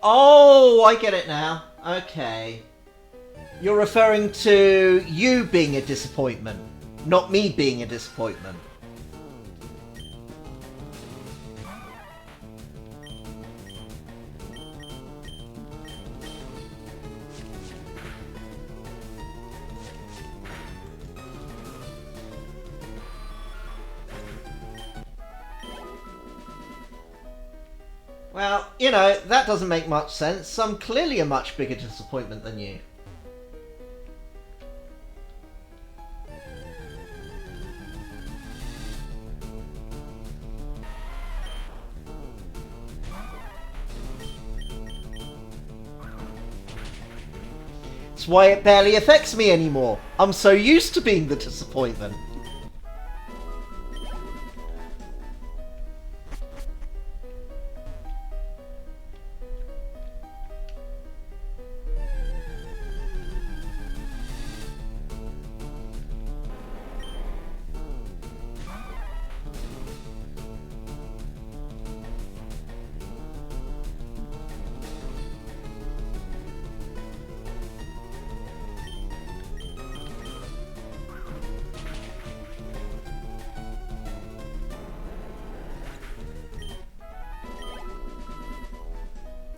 Oh, I get it now. Okay. You're referring to you being a disappointment, not me being a disappointment. Well, you know, that doesn't make much sense. I'm clearly a much bigger disappointment than you. It's why it barely affects me anymore. I'm so used to being the disappointment.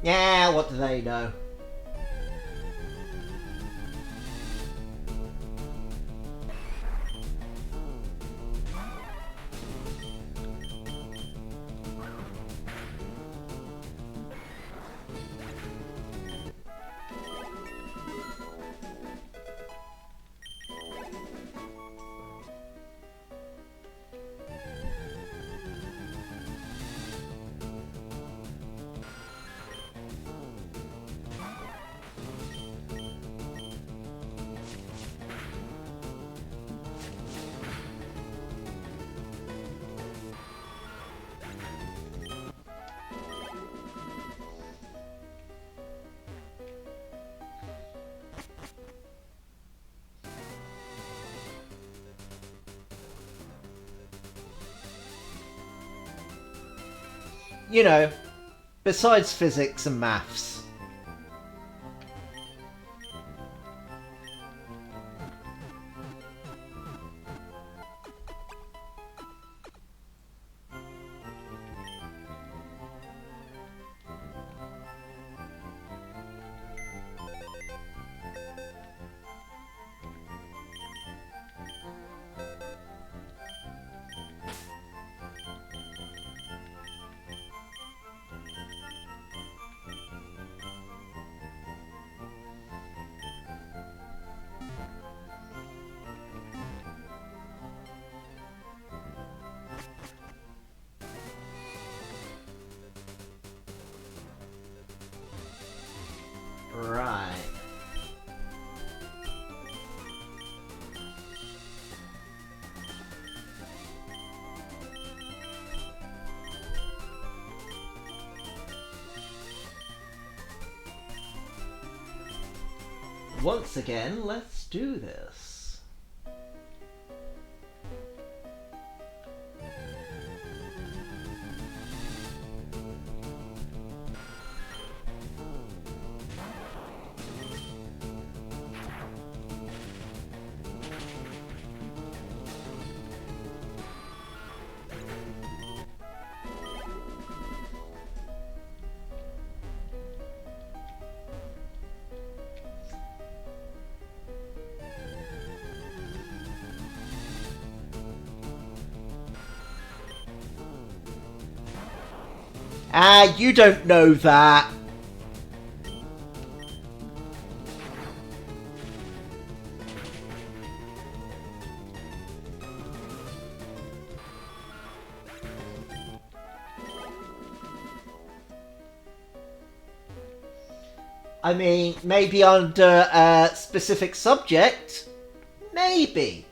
Yeah, what do they know? you know, besides physics and maths. Right. Once again, let's do this. Ah, you don't know that. I mean, maybe under a specific subject. Maybe.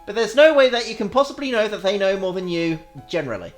But there's no way that you can possibly know that they know more than you, generally.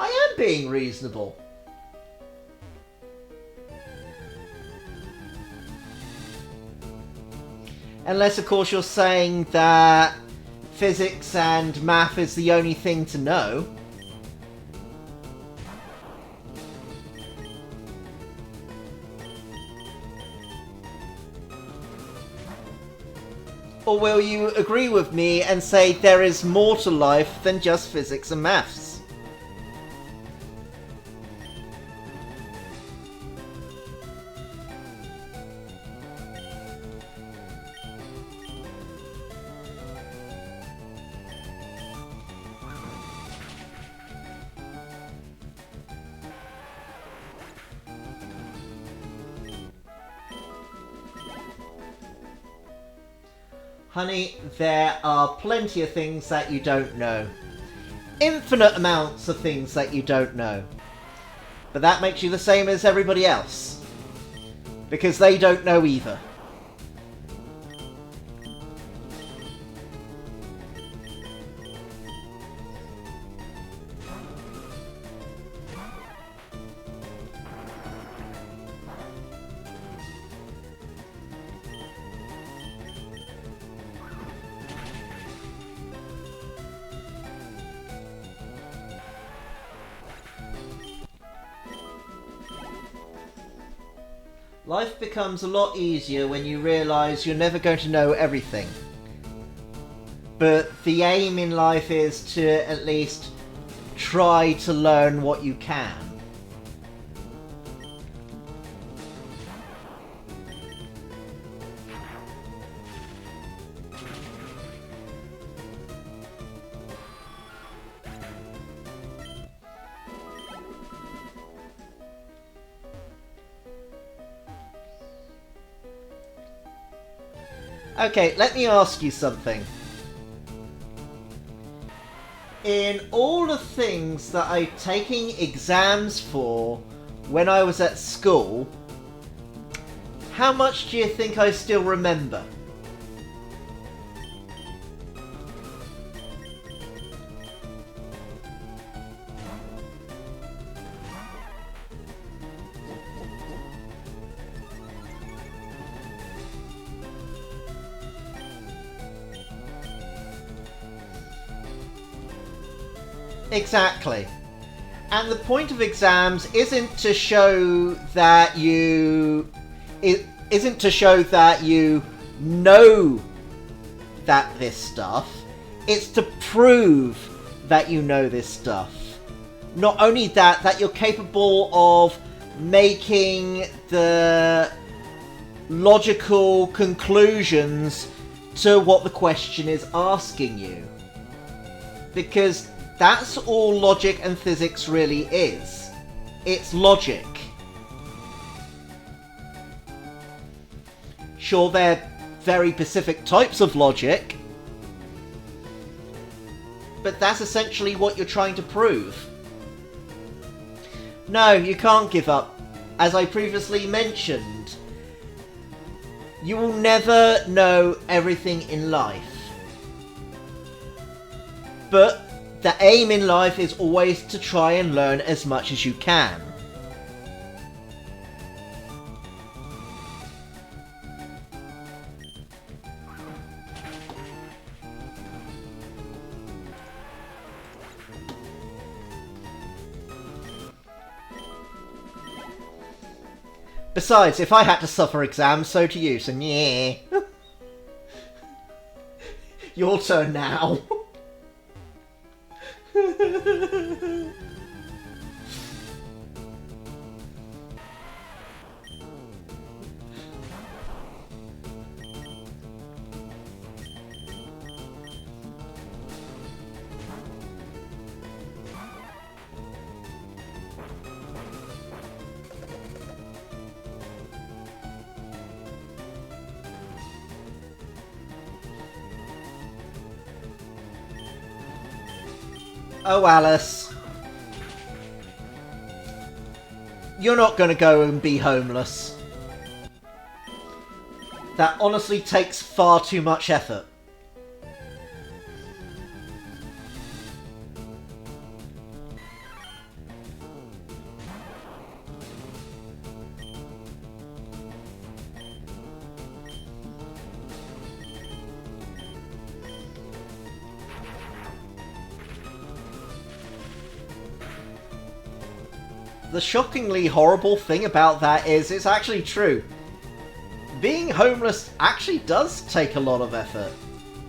I am being reasonable. Unless, of course, you're saying that physics and math is the only thing to know. Or will you agree with me and say there is more to life than just physics and maths? Honey, there are plenty of things that you don't know. Infinite amounts of things that you don't know. But that makes you the same as everybody else. Because they don't know either. Life becomes a lot easier when you realise you're never going to know everything. But the aim in life is to at least try to learn what you can. Okay, let me ask you something. in all the things that I'm taking exams for when I was at school, how much do you think I still remember? Exactly. And the point of exams isn't to show that you know that this stuff. It's to prove that you know this stuff. Not only that you're capable of making the logical conclusions to what the question is asking you. Because that's all logic and physics really is. It's logic. Sure, they're very specific types of logic, but that's essentially what you're trying to prove. No, you can't give up. As I previously mentioned, you will never know everything in life. But the aim in life is always to try and learn as much as you can. Besides, if I had to suffer exams, so do you, so yeah. Your turn now. Oh, Alice. You're not going to go and be homeless. That honestly takes far too much effort. The shockingly horrible thing about that is it's actually true. Being homeless actually does take a lot of effort.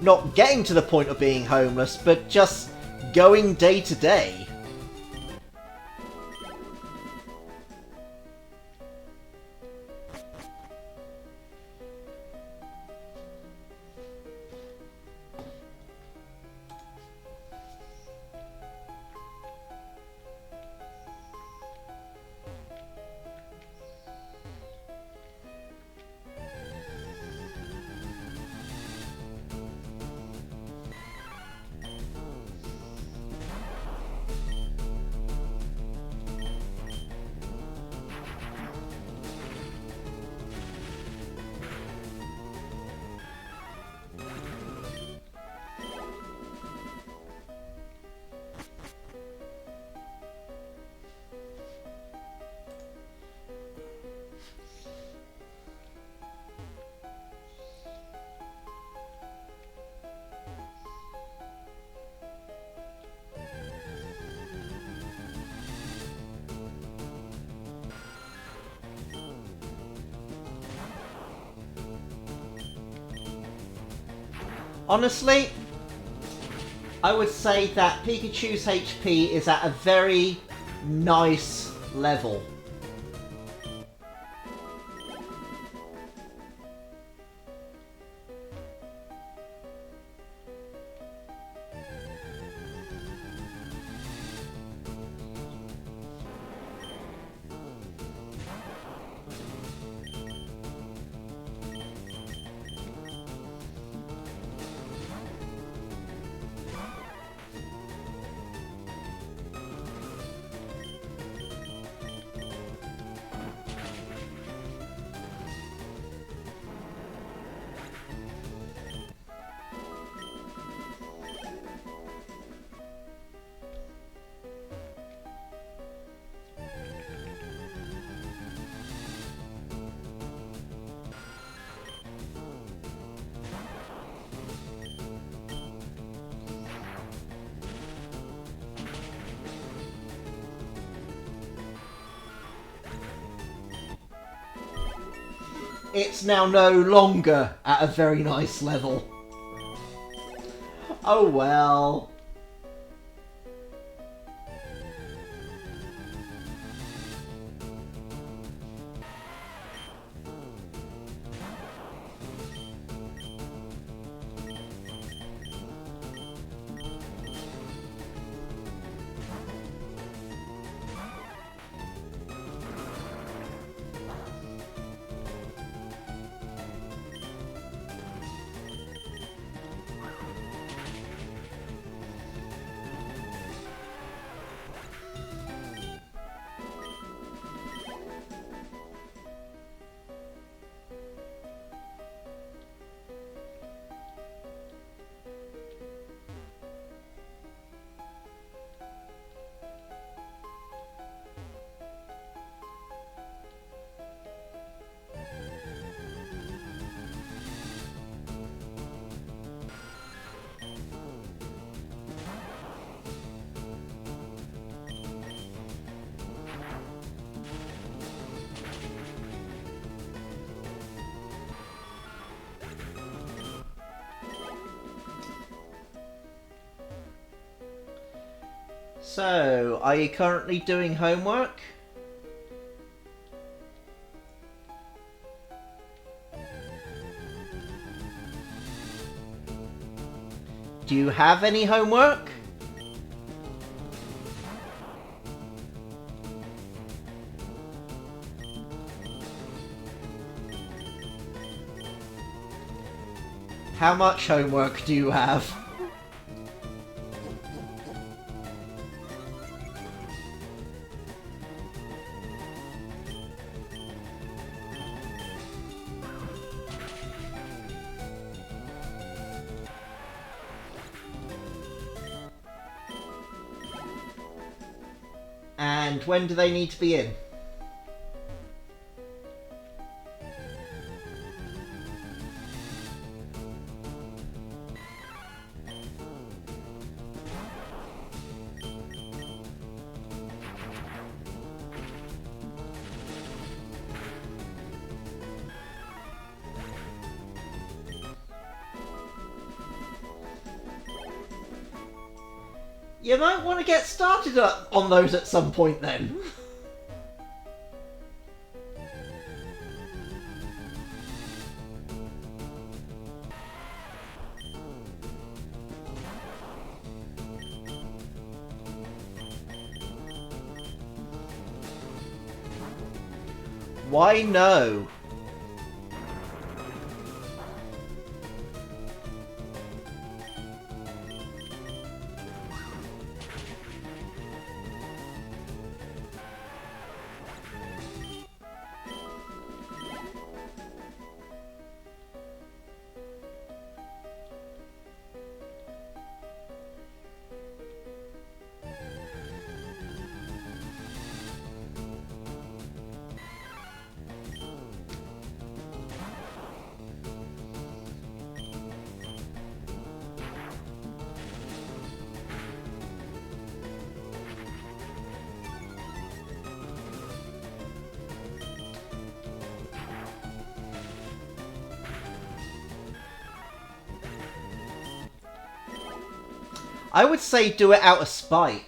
Not getting to the point of being homeless, but just going day to day. Honestly, I would say that Pikachu's HP is at a very nice level. it's now no longer at a very nice level. Oh well. So, are you currently doing homework? Do you have any homework? How much homework do you have? And when do they need to be in? You might want to get started on those at some point then. Why no? I would say do it out of spite.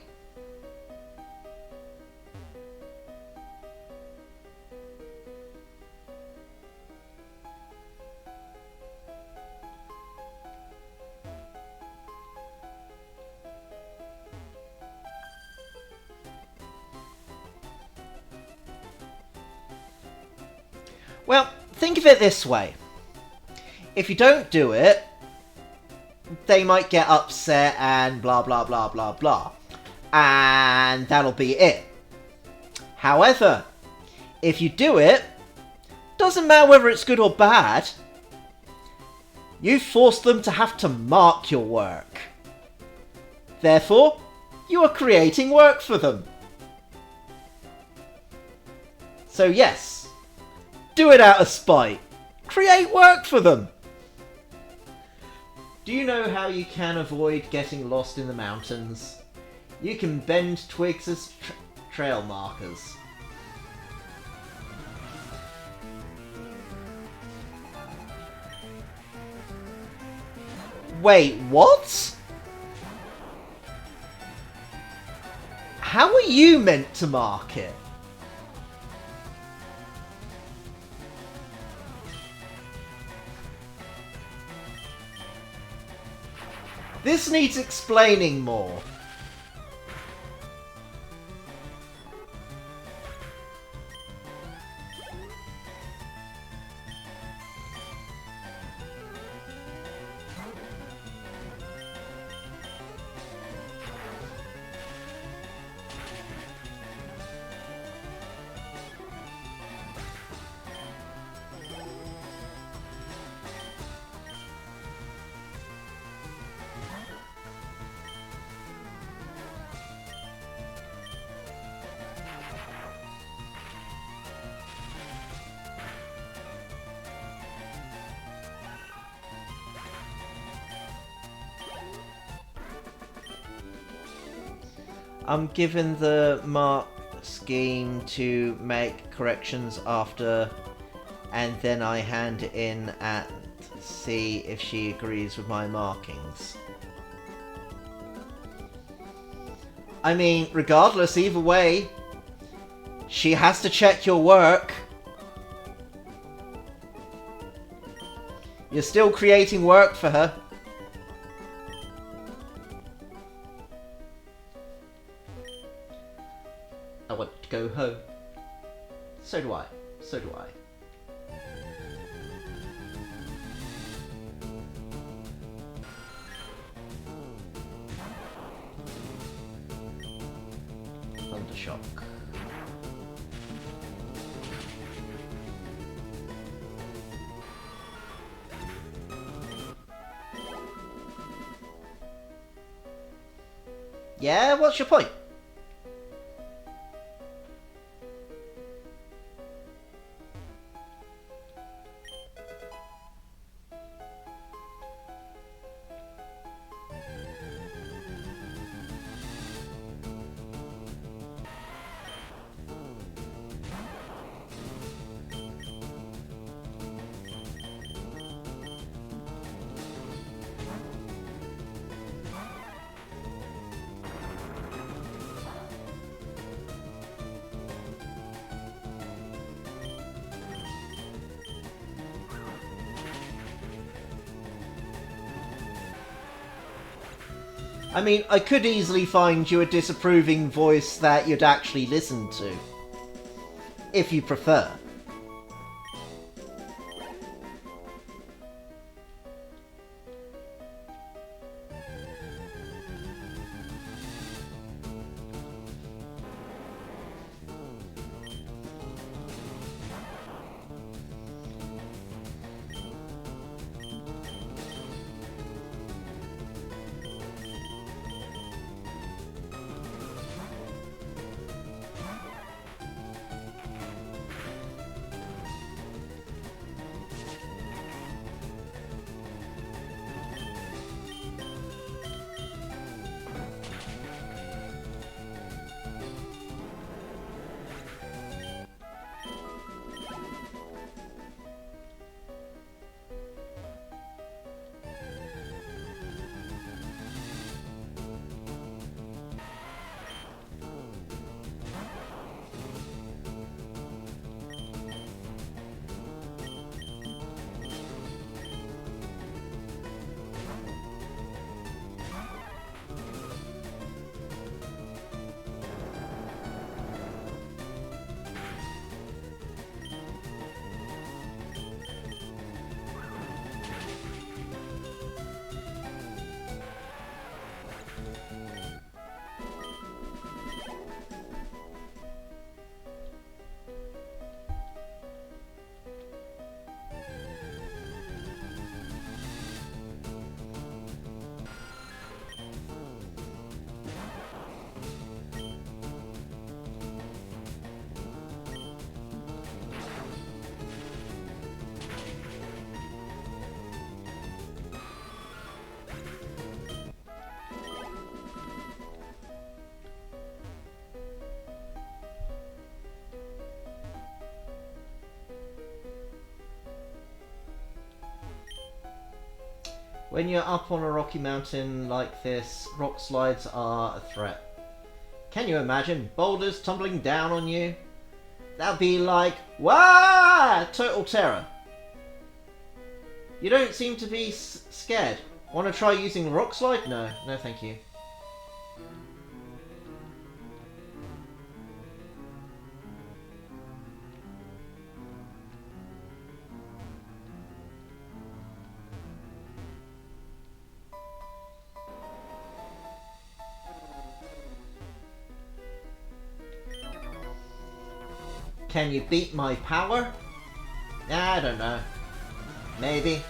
Well, think of it this way. If you don't do it, they might get upset and blah blah blah blah blah. And that'll be it. However, if you do it, doesn't matter whether it's good or bad, you force them to have to mark your work. Therefore, you are creating work for them. So yes, do it out of spite. Create work for them. Do you know how you can avoid getting lost in the mountains? You can bend twigs as trail markers. Wait, what? How are you meant to mark it? This needs explaining more. I'm given the mark scheme to make corrections after, and then I hand it in and see if she agrees with my markings. I mean, regardless, either way, she has to check your work. You're still creating work for her. I want to go home. So do I. So do I. Thundershock. Yeah, what's your point? I mean, I could easily find you a disapproving voice that you'd actually listen to. If you prefer. When you're up on a rocky mountain like this, rock slides are a threat. Can you imagine boulders tumbling down on you? That'd be like, wah! Total terror. You don't seem to be scared. Want to try using the rock slide? No, no thank you. Can you beat my power? I don't know. Maybe.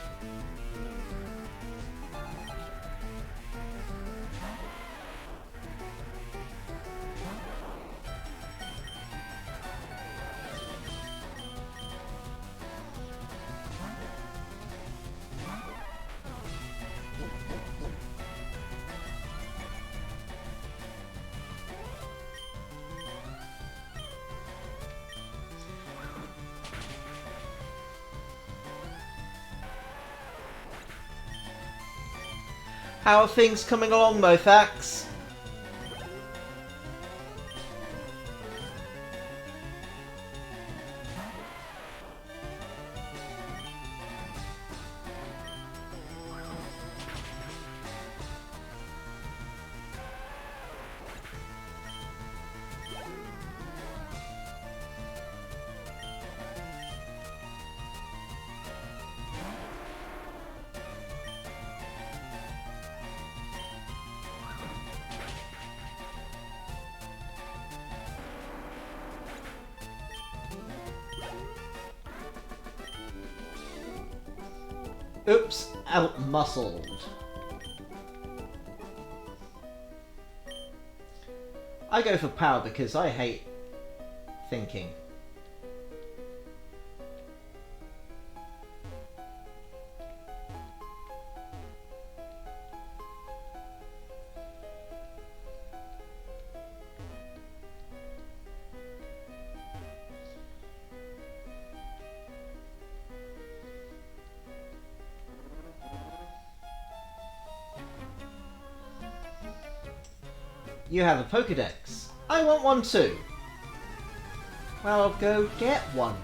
How are things coming along, Mofax? Oops, out-muscled. I go for power because I hate thinking. You have a Pokédex. I want one too. Well, I'll go get one.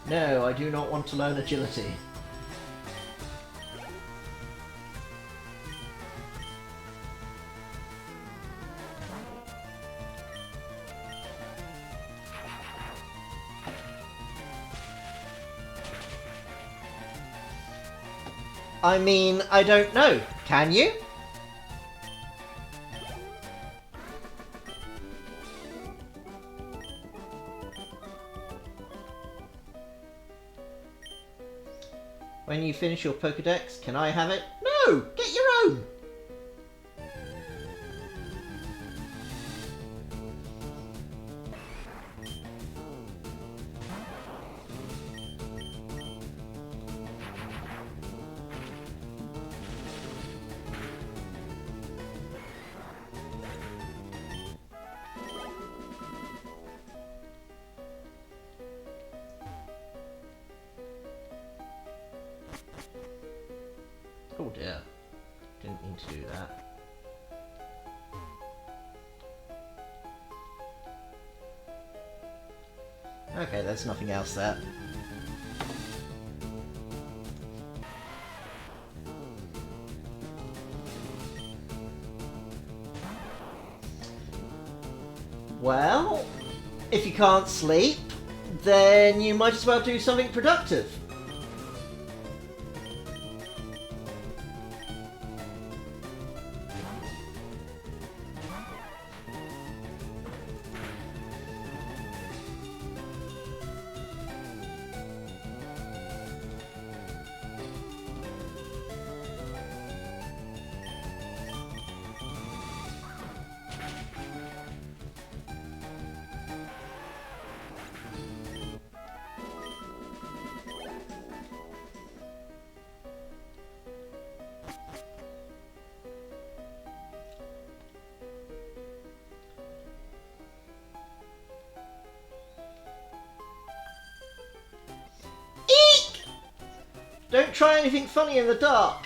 No, I do not want to learn agility. I mean, I don't know. Can you? When you finish your Pokédex, can I have it? No! Get your own! Oh dear. Didn't mean to do that. Okay, there's nothing else there. Well, if you can't sleep, then you might as well do something productive. Don't try anything funny in the dark.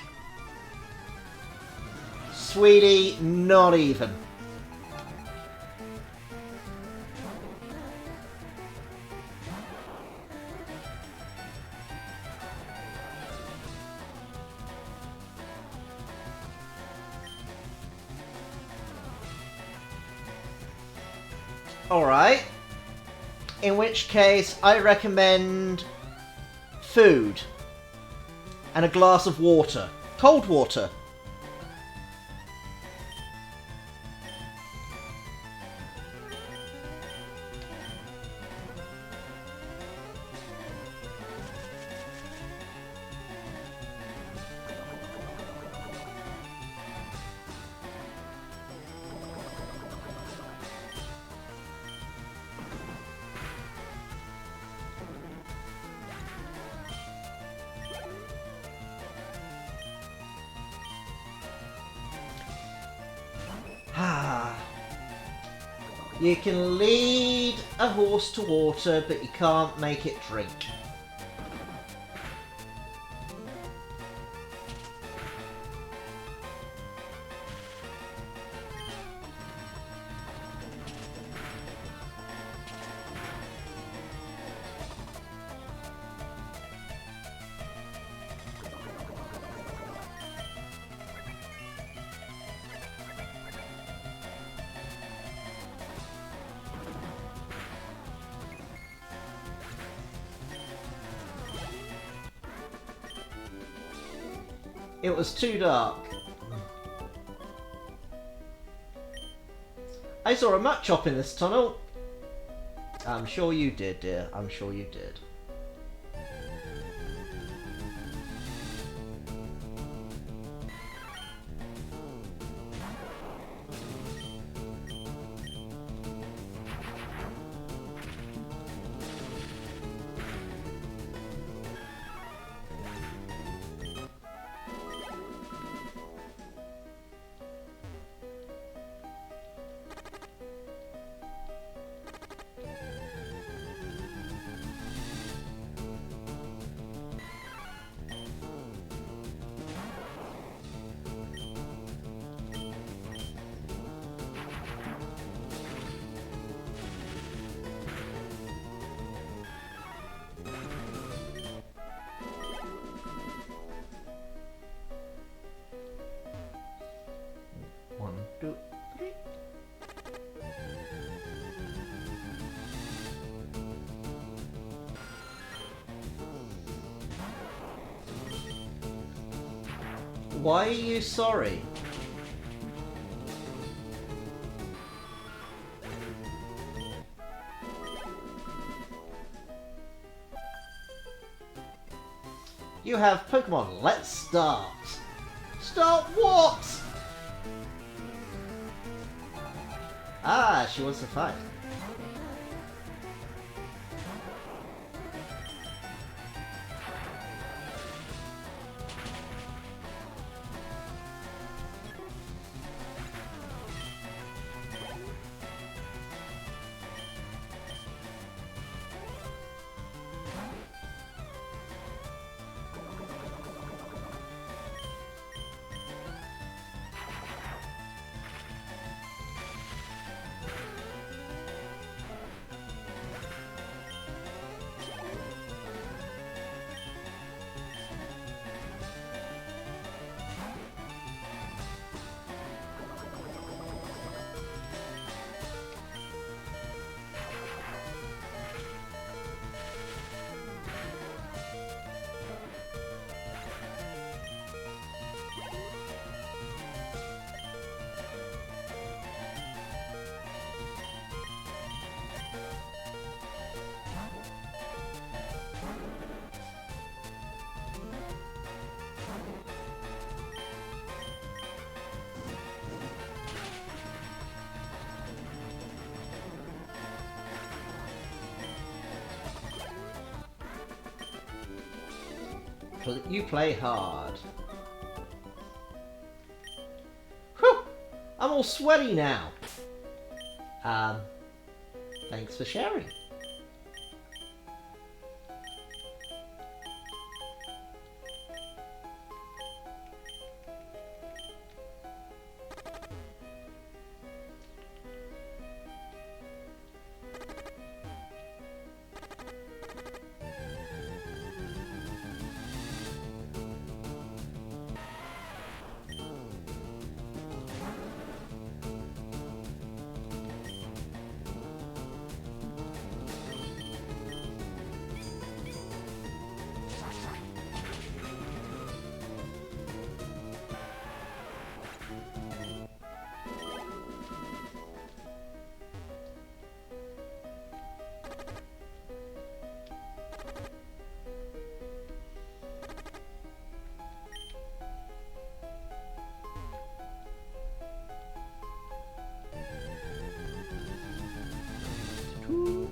Sweetie, not even. Alright. In which case, I recommend food and a glass of water. Cold water. You can lead a horse to water, but you can't make it drink. It was too dark. I saw a Machop in this tunnel. I'm sure you did, dear. I'm sure you did. One, two, three. Why are you sorry? You have Pokemon. Let's start. Start what? Ah, she wants to fight. You play hard. Whew! I'm all sweaty now. Thanks for sharing. cool.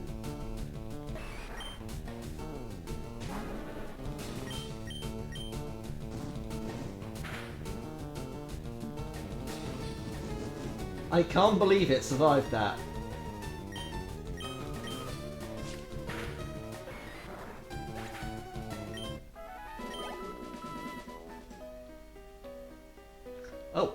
I can't believe it survived that. Oh.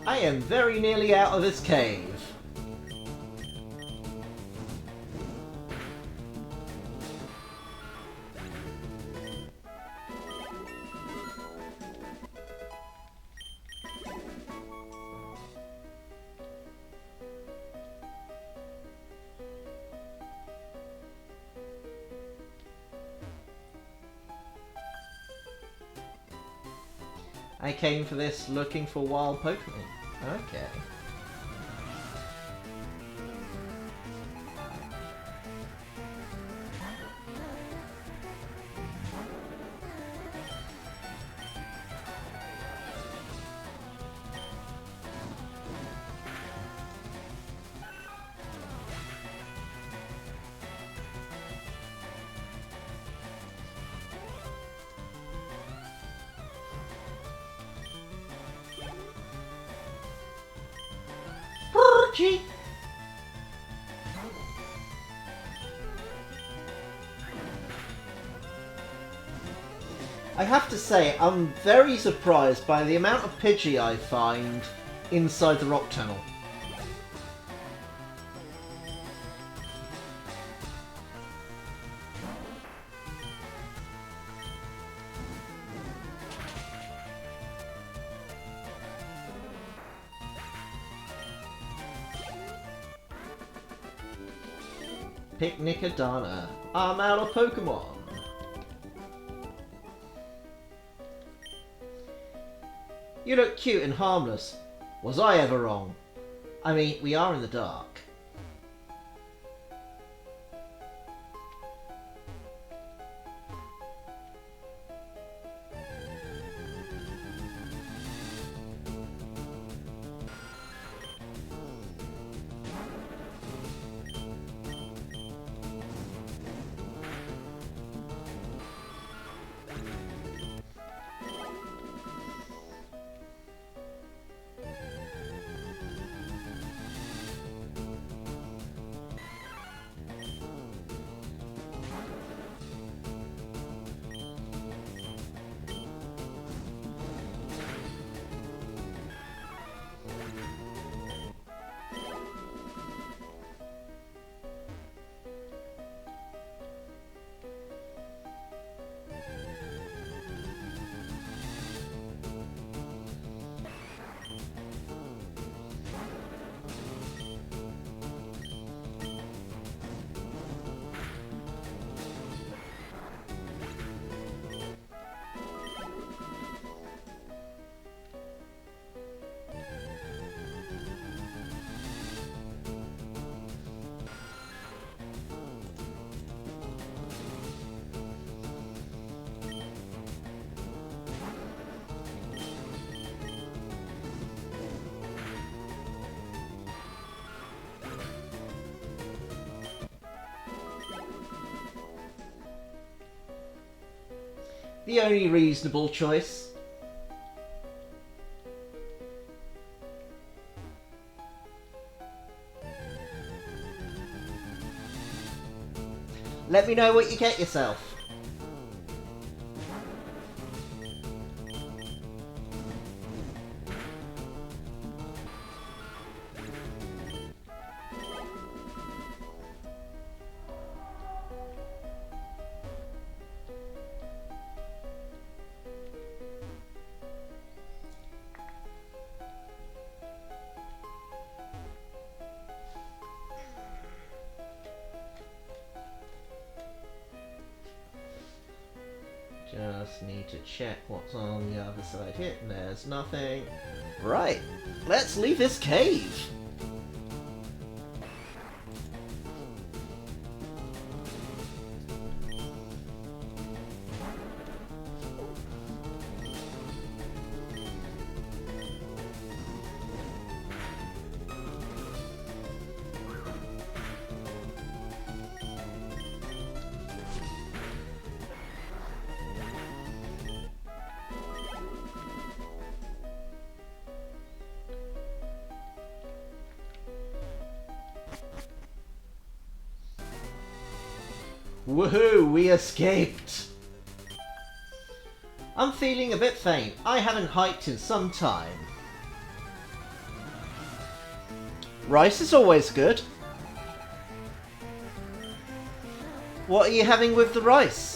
I am very nearly out of this cave. I came for this looking for wild Pokemon. Okay. Gee. I have to say, I'm very surprised by the amount of Pidgey I find inside the rock tunnel. Picnic Adana. I'm out of Pokemon. You look cute and harmless. Was I ever wrong? I mean, we are in the dark. The only reasonable choice. Let me know what you get yourself. Just need to check what's on the other side here. There's nothing. Right, let's leave this cave. Woohoo, we escaped! I'm feeling a bit faint. I haven't hiked in some time. Rice is always good. What are you having with the rice?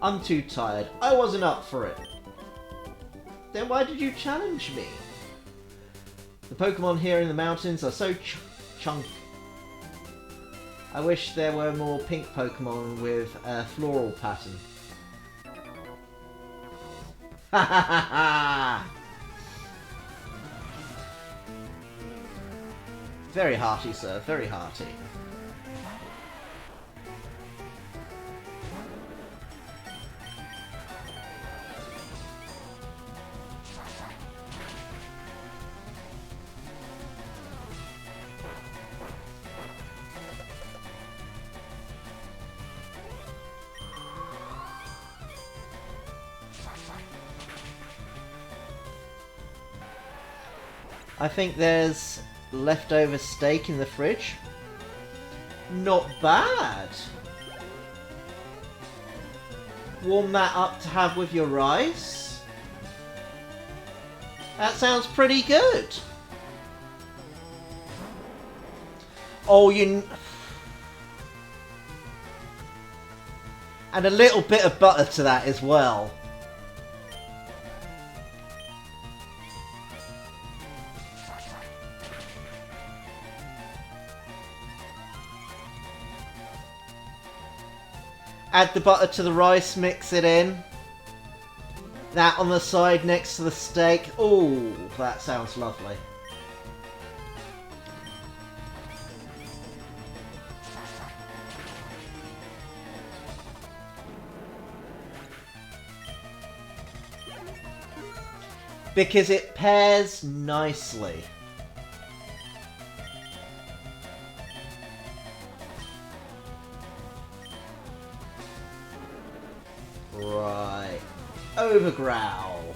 I'm too tired. I wasn't up for it. Then why did you challenge me? The Pokemon here in the mountains are so chunky. I wish there were more pink Pokemon with a floral pattern. Ha ha ha ha! Very hearty, sir. Very hearty. I think there's leftover steak in the fridge. Not bad. Warm that up to have with your rice. That sounds pretty good. Oh, and a little bit of butter to that as well. Add the butter to the rice, mix it in. That on the side next to the steak. Ooh, that sounds lovely. Because it pairs nicely. Right. Overgrowl.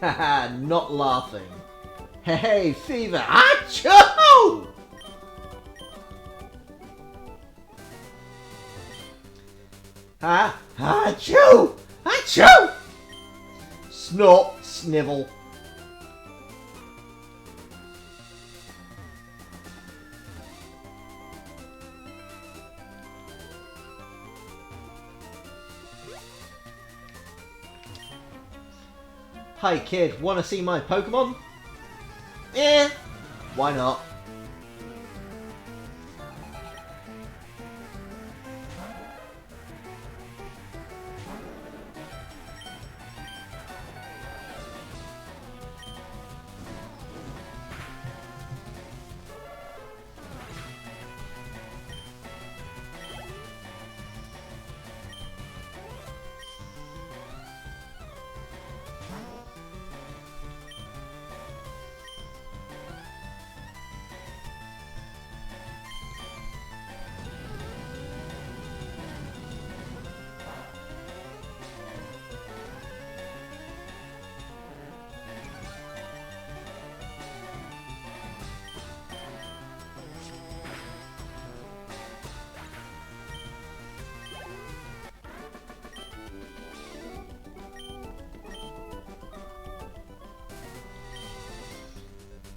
Haha, not laughing. Hey, fever. Achoo! Ha! Achoo! Achoo! Snort, snivel. Hi kid, wanna see my Pokemon? Eh, why not?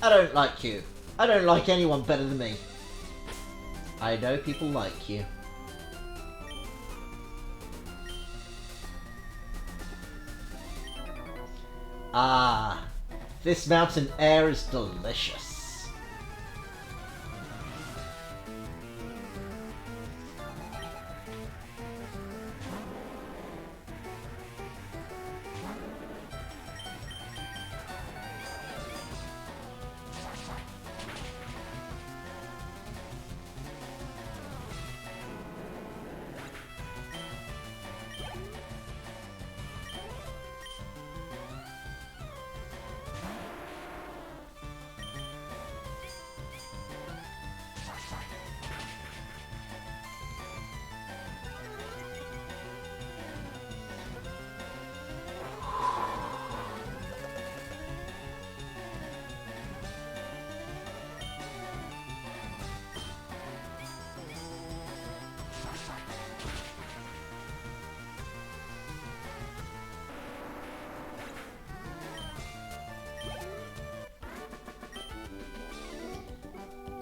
I don't like you. I don't like anyone better than me. I know people like you. Ah, this mountain air is delicious.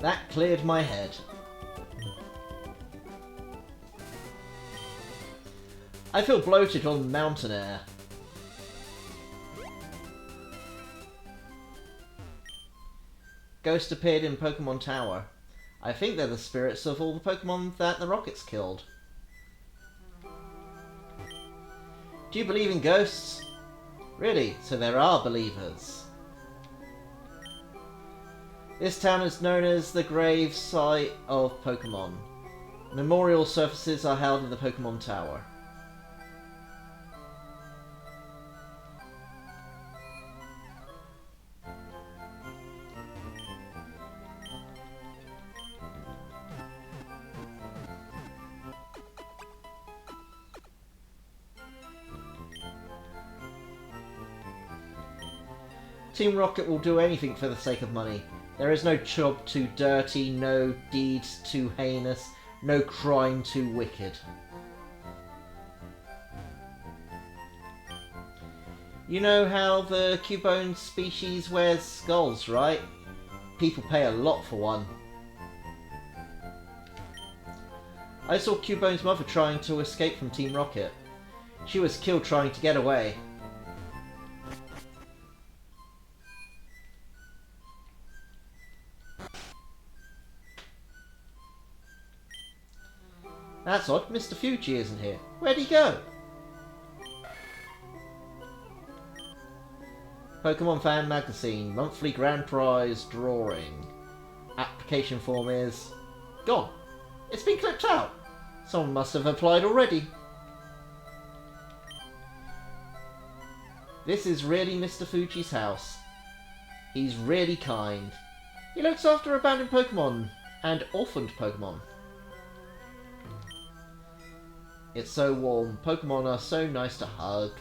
That cleared my head. I feel bloated on mountain air. Ghost appeared in Pokemon Tower. I think they're the spirits of all the Pokemon that the rockets killed. Do you believe in ghosts? Really? So there are believers. This town is known as the grave site of Pokemon. Memorial services are held in the Pokemon Tower. Team Rocket will do anything for the sake of money. There is no job too dirty, no deeds too heinous, no crime too wicked. You know how the Cubone species wears skulls, right? People pay a lot for one. I saw Cubone's mother trying to escape from Team Rocket. She was killed trying to get away. That's odd, Mr. Fuji isn't here. Where'd he go? Pokemon Fan Magazine, monthly grand prize drawing. Application form is gone. It's been clipped out. Someone must have applied already. This is really Mr. Fuji's house. He's really kind. He looks after abandoned Pokemon and orphaned Pokemon. It's so warm. Pokemon are so nice to hug.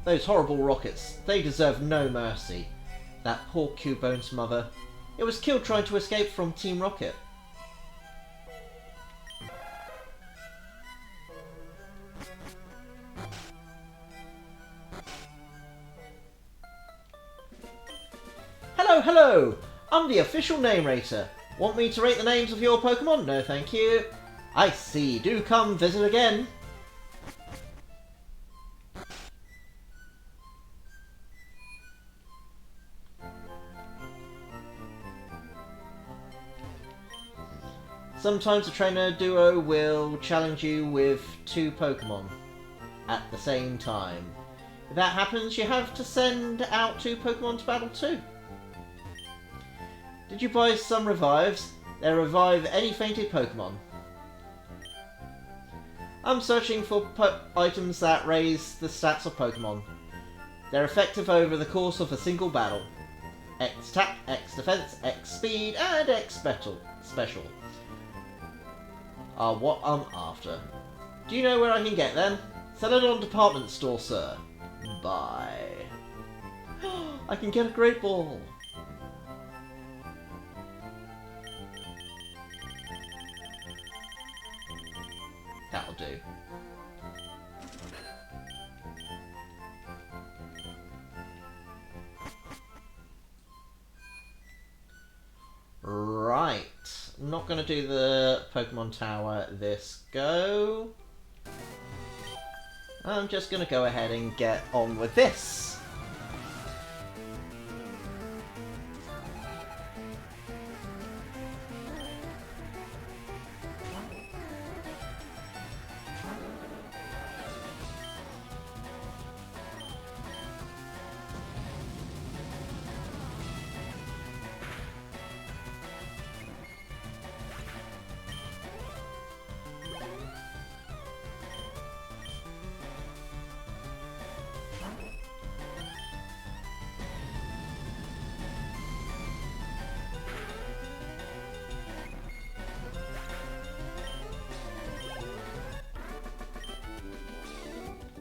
Those horrible rockets, they deserve no mercy. That poor Cubone's mother. It was killed trying to escape from Team Rocket. Hello, hello! I'm the official name rater. Want me to rate the names of your Pokemon? No, thank you. I see. Do come visit again. Sometimes a trainer duo will challenge you with 2 Pokemon at the same time. If that happens, you have to send out 2 Pokemon to battle too. Did you buy some revives? They revive any fainted Pokemon. I'm searching for items that raise the stats of Pokemon. They're effective over the course of a single battle. X attack, X defense, X speed, and X special are what I'm after. Do you know where I can get them? Celadon Department Store, sir. Bye. I can get a Great Ball. That'll do. Right. I'm not going to do the Pokemon Tower this go. I'm just going to go ahead and get on with this.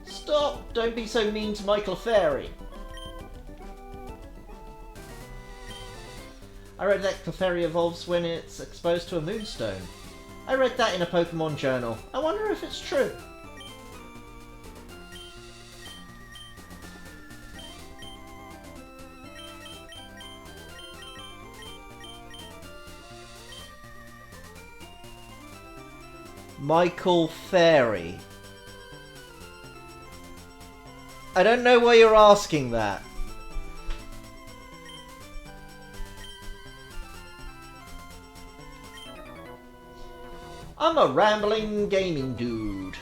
Stop! Don't be so mean to my Clefairy. I read that Clefairy evolves when it's exposed to a moonstone. I read that in a Pokemon journal. I wonder if it's true. Michael Fairy. I don't know why you're asking that. I'm a rambling gaming dude.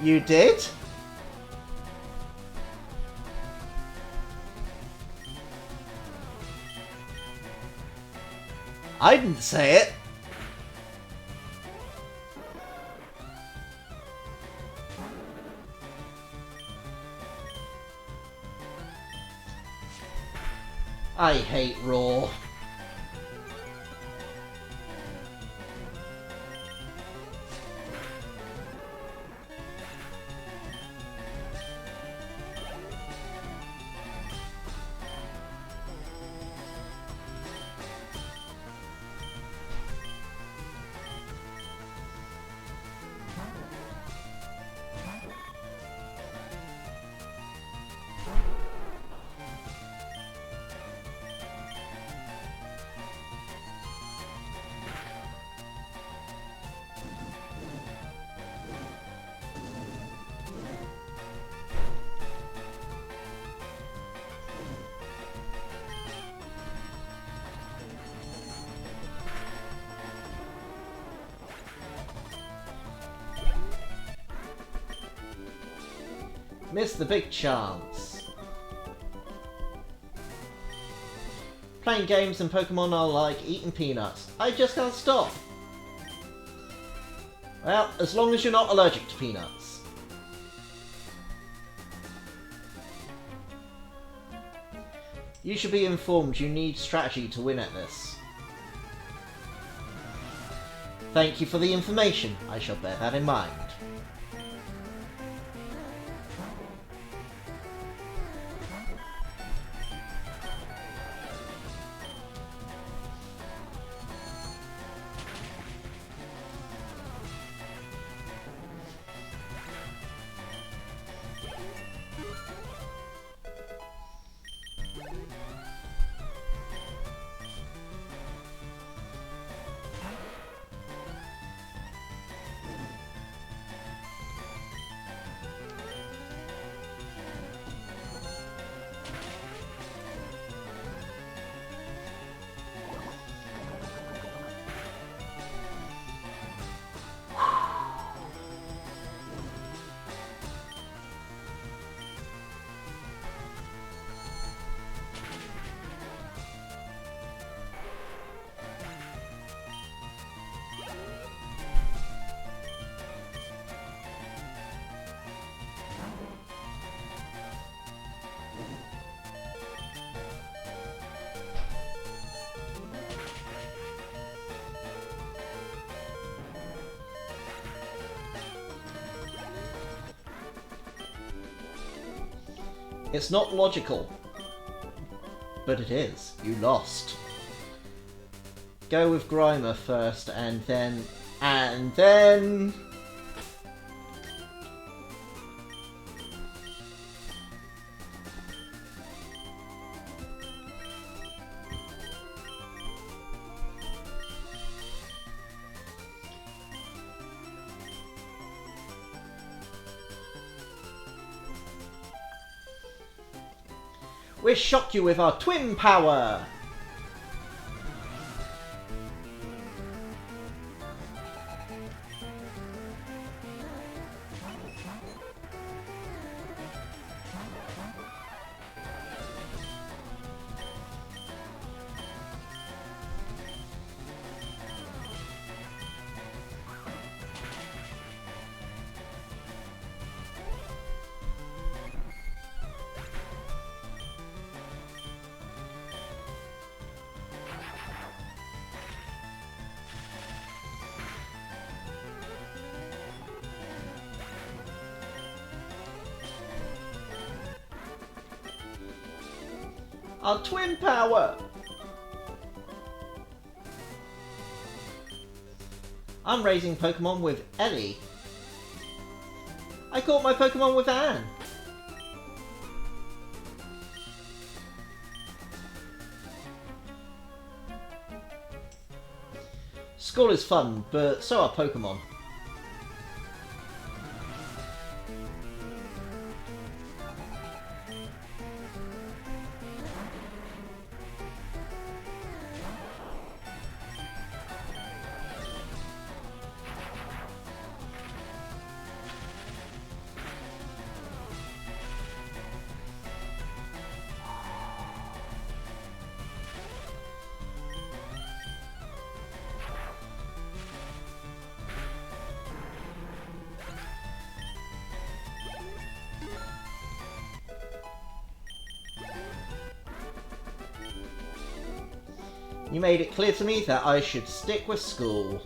You did? I didn't say it. I hate Raw. Missed the big chance. Playing games and Pokemon are like eating peanuts. I just can't stop. Well, as long as you're not allergic to peanuts. You should be informed you need strategy to win at this. Thank you for the information. I shall bear that in mind. It's not logical. But it is. You lost. Go with Grimer first, and then... we'll shock you with our twin power! Our twin power! I'm raising Pokemon with Ellie. I caught my Pokemon with Anne. School is fun, but so are Pokemon. You made it clear to me that I should stick with school.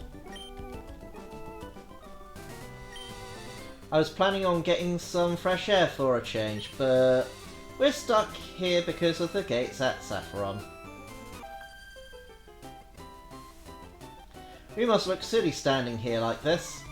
I was planning on getting some fresh air for a change, but we're stuck here because of the gates at Saffron. We must look silly standing here like this.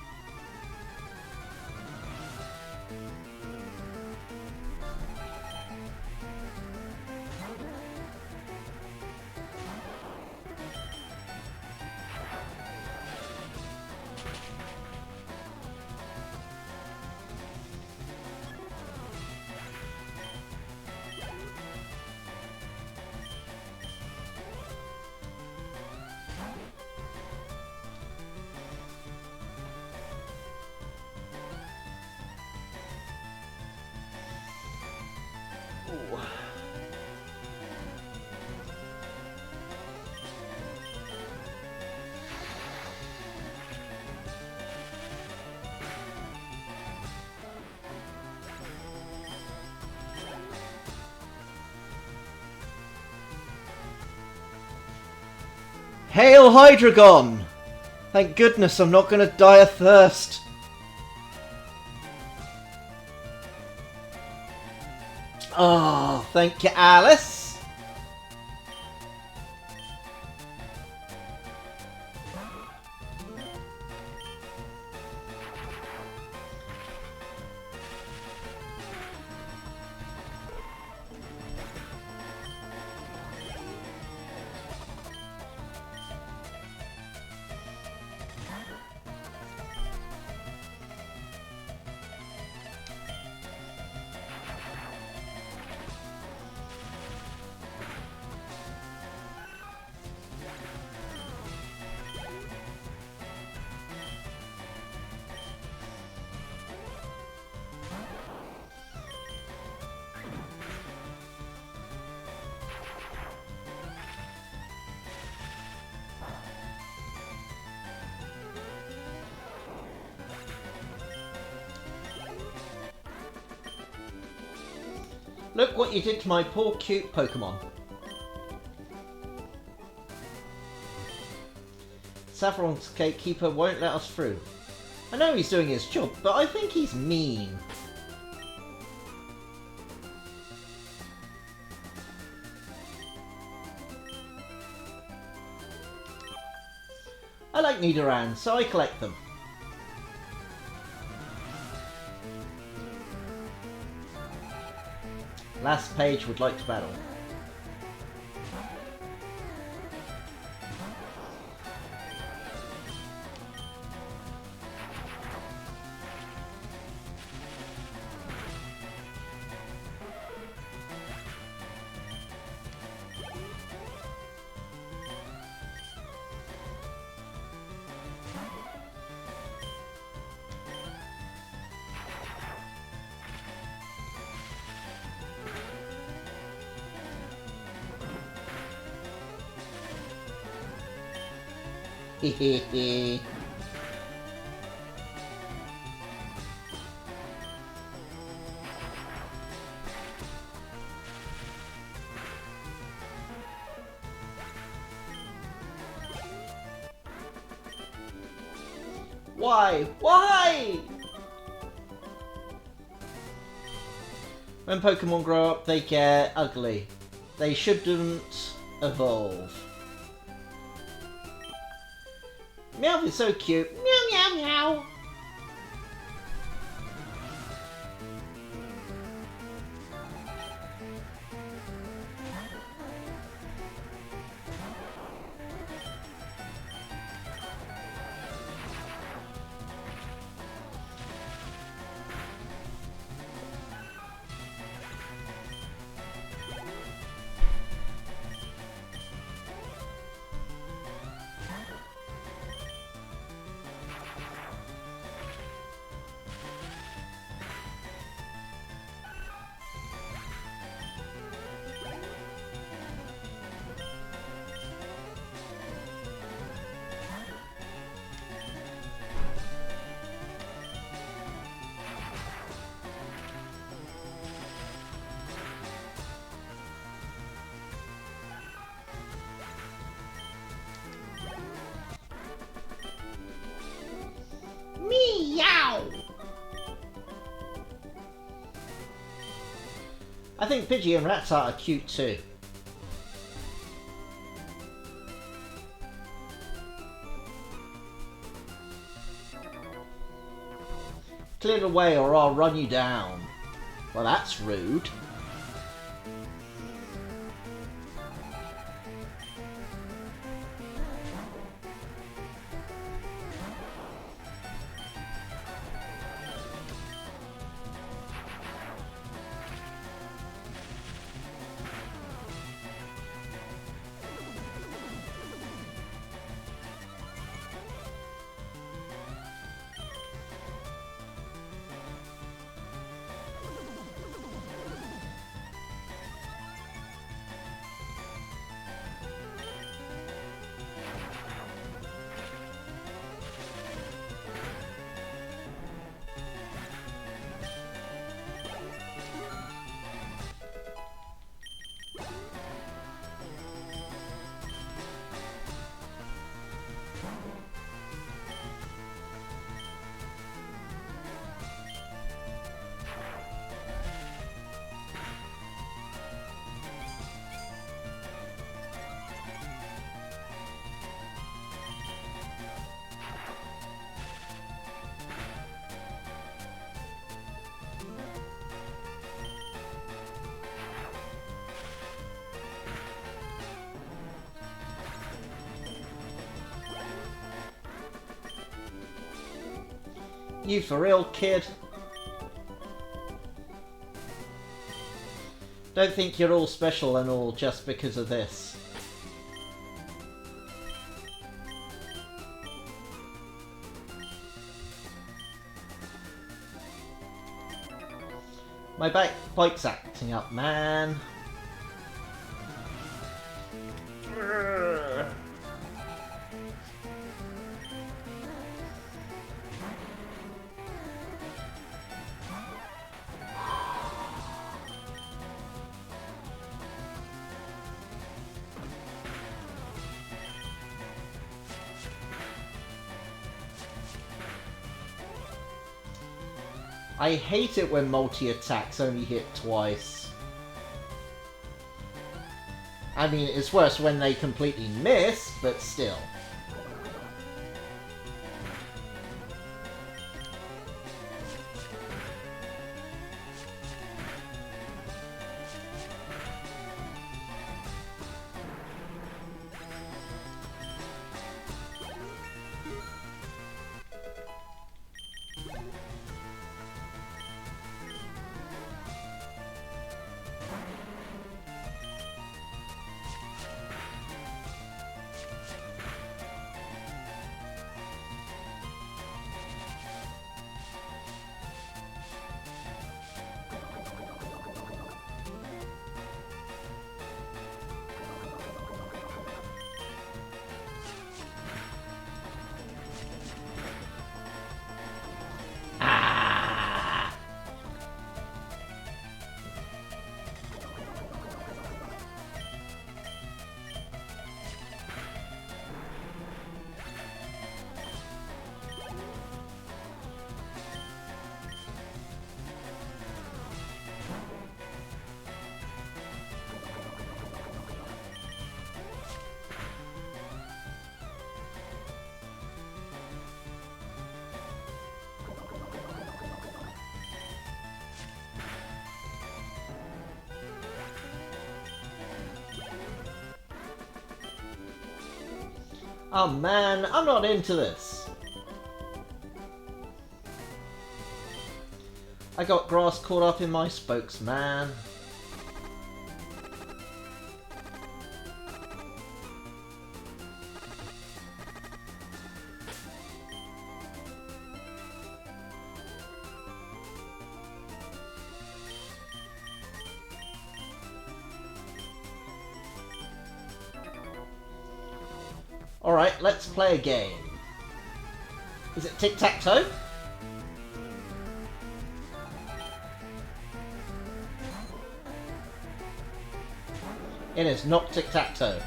Hail Hydreigon! Thank goodness I'm not going to die of thirst. Oh, thank you, Alice. Look what you did to my poor cute Pokemon. Saffron's gatekeeper won't let us through. I know he's doing his job, but I think he's mean. like Nidorans, so I collect them. Last page would like to battle. Hehehe. Why? Why? When Pokemon grow up, they get ugly. They shouldn't evolve. Meow is so cute. Meow, meow, meow. Meow! I think Pidgey and Rattata are cute too. Clear the way or I'll run you down. Well, that's rude. You for real, kid? Don't think you're all special and all just because of this. My bike's acting up, man. I hate it when multi-attacks only hit twice. I mean, it's worse when they completely miss, but still. Oh man, I'm not into this. I got grass caught up in my spokes, man. Alright, let's play a game. Is it tic-tac-toe? It is not tic-tac-toe.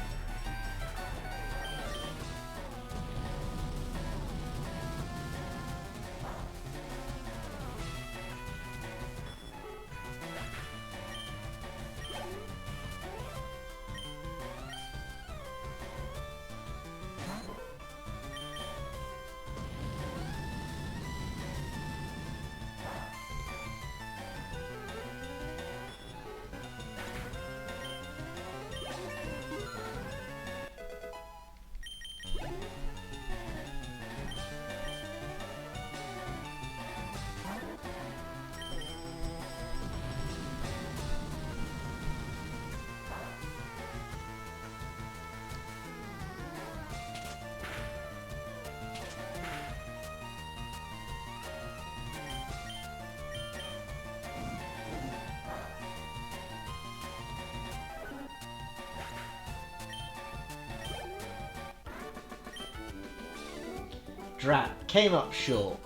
Drat, came up short.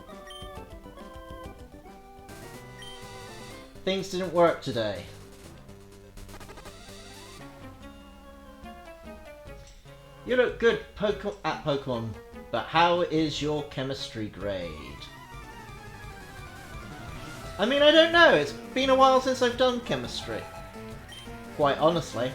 Things didn't work today. You look good at Pokemon, but how is your chemistry grade? I mean, I don't know. It's been a while since I've done chemistry. Quite honestly.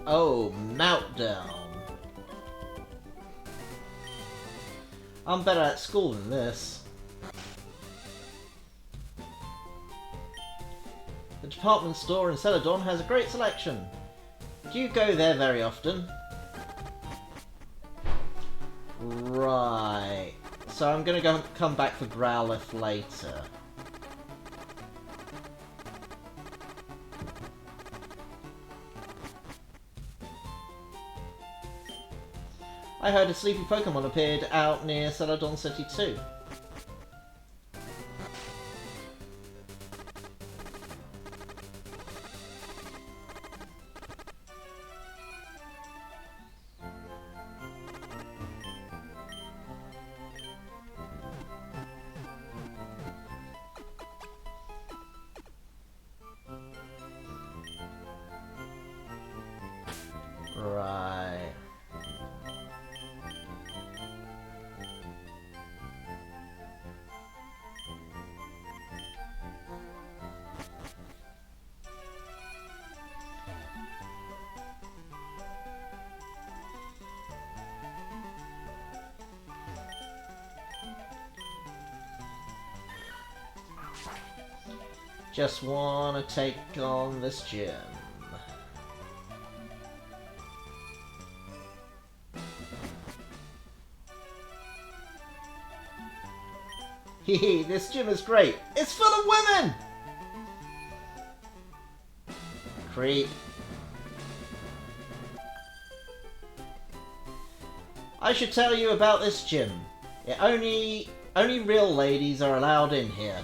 Oh, meltdown. I'm better at school than this. The department store in Celadon has a great selection. Do you go there very often? Right. So I'm gonna come back for Growlithe later. I heard a sleepy Pokemon appeared out near Celadon City too. Right. Just wanna take on this gym. Hehe, this gym is great. It's full of women! Creep. I should tell you about this gym. Only real ladies are allowed in here.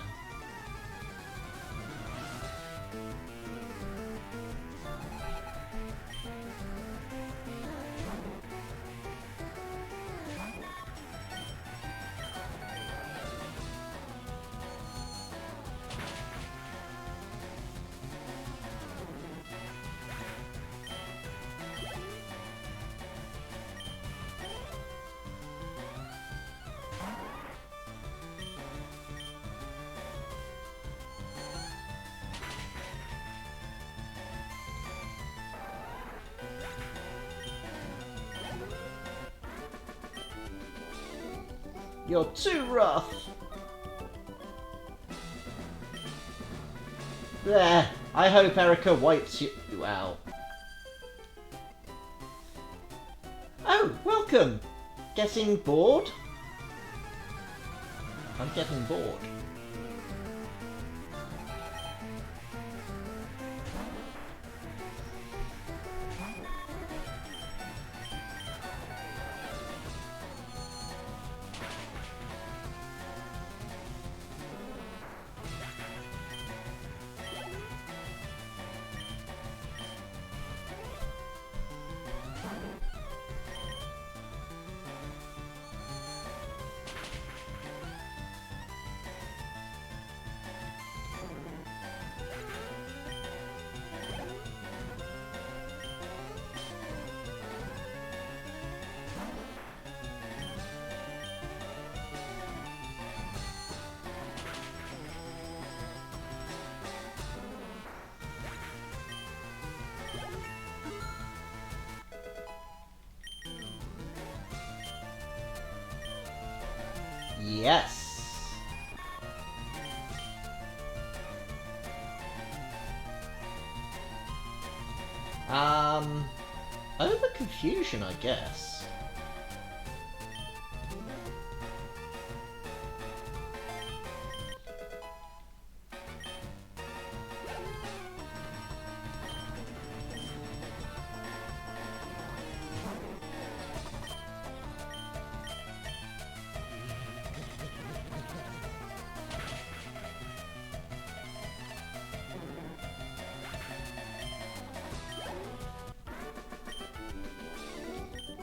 You're too rough. There. I hope Erica wipes you out. Oh, welcome. Getting bored? I'm getting bored. Yes. Over confusion, I guess.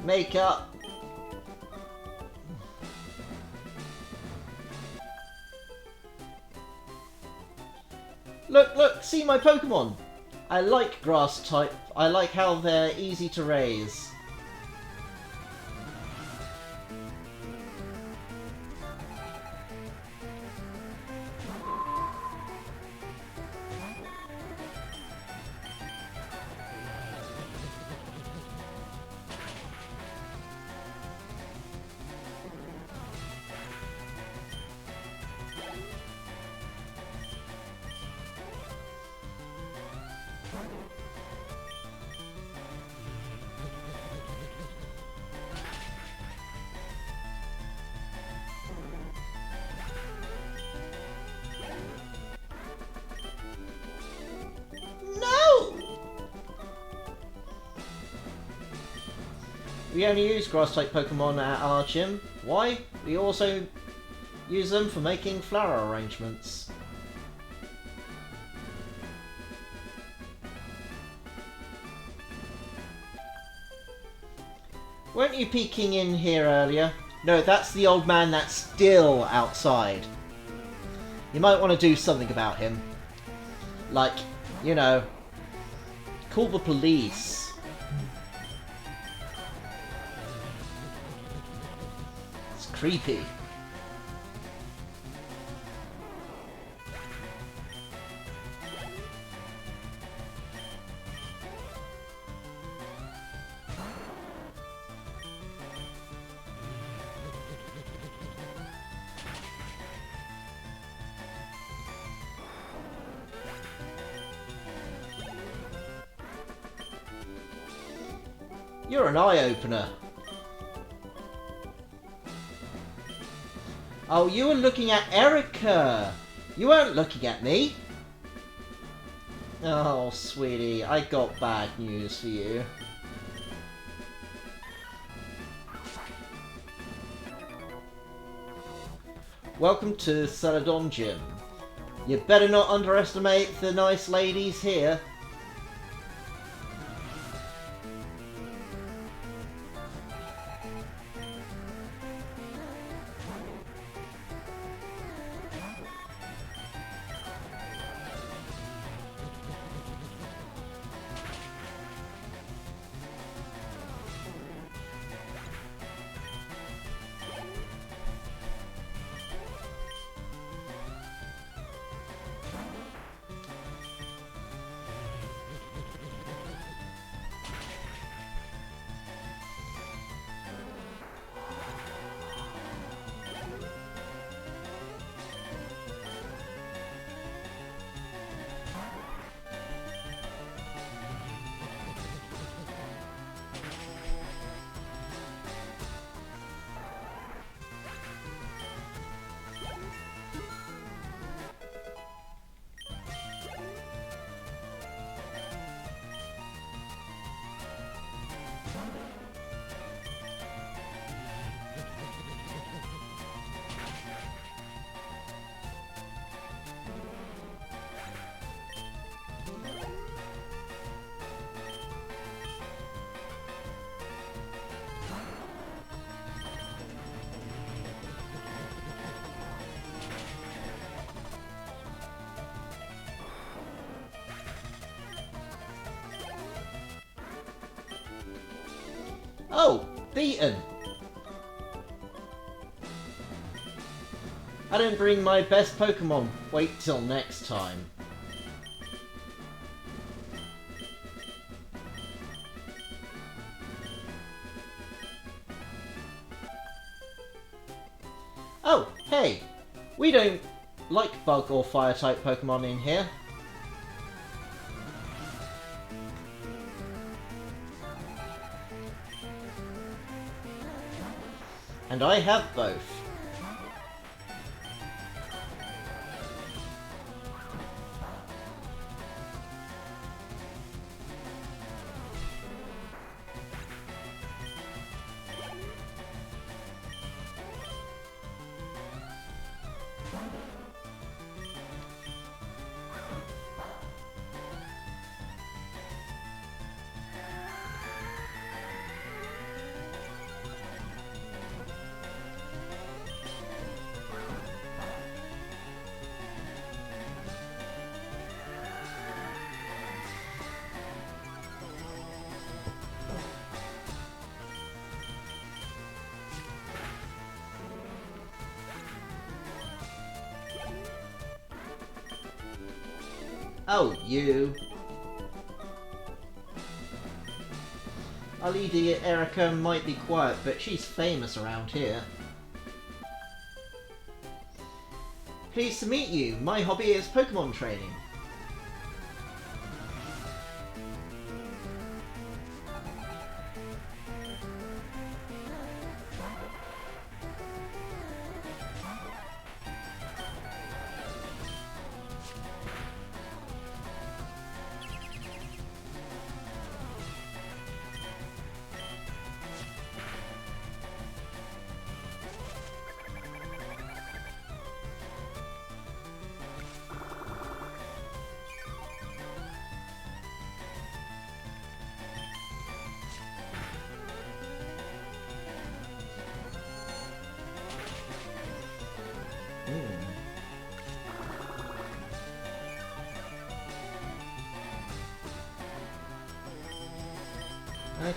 Makeup. Look, see my Pokémon. I like grass type. I like how they're easy to raise. We only use grass-type Pokemon at our gym. Why? We also use them for making flower arrangements. Weren't you peeking in here earlier? No, that's the old man that's still outside. You might want to do something about him. Like, you know, call the police. Creepy. You're an eye-opener. Oh, you were looking at Erica. You weren't looking at me. Oh, sweetie, I got bad news for you. Welcome to Celadon Gym. You better not underestimate the nice ladies here. Oh, beaten. I didn't bring my best Pokemon. Wait till next time. Oh, hey. We don't like bug or fire type Pokemon in here. And I have both. Oh, you. Our lady Erica might be quiet, but she's famous around here. Pleased to meet you. My hobby is Pokemon training.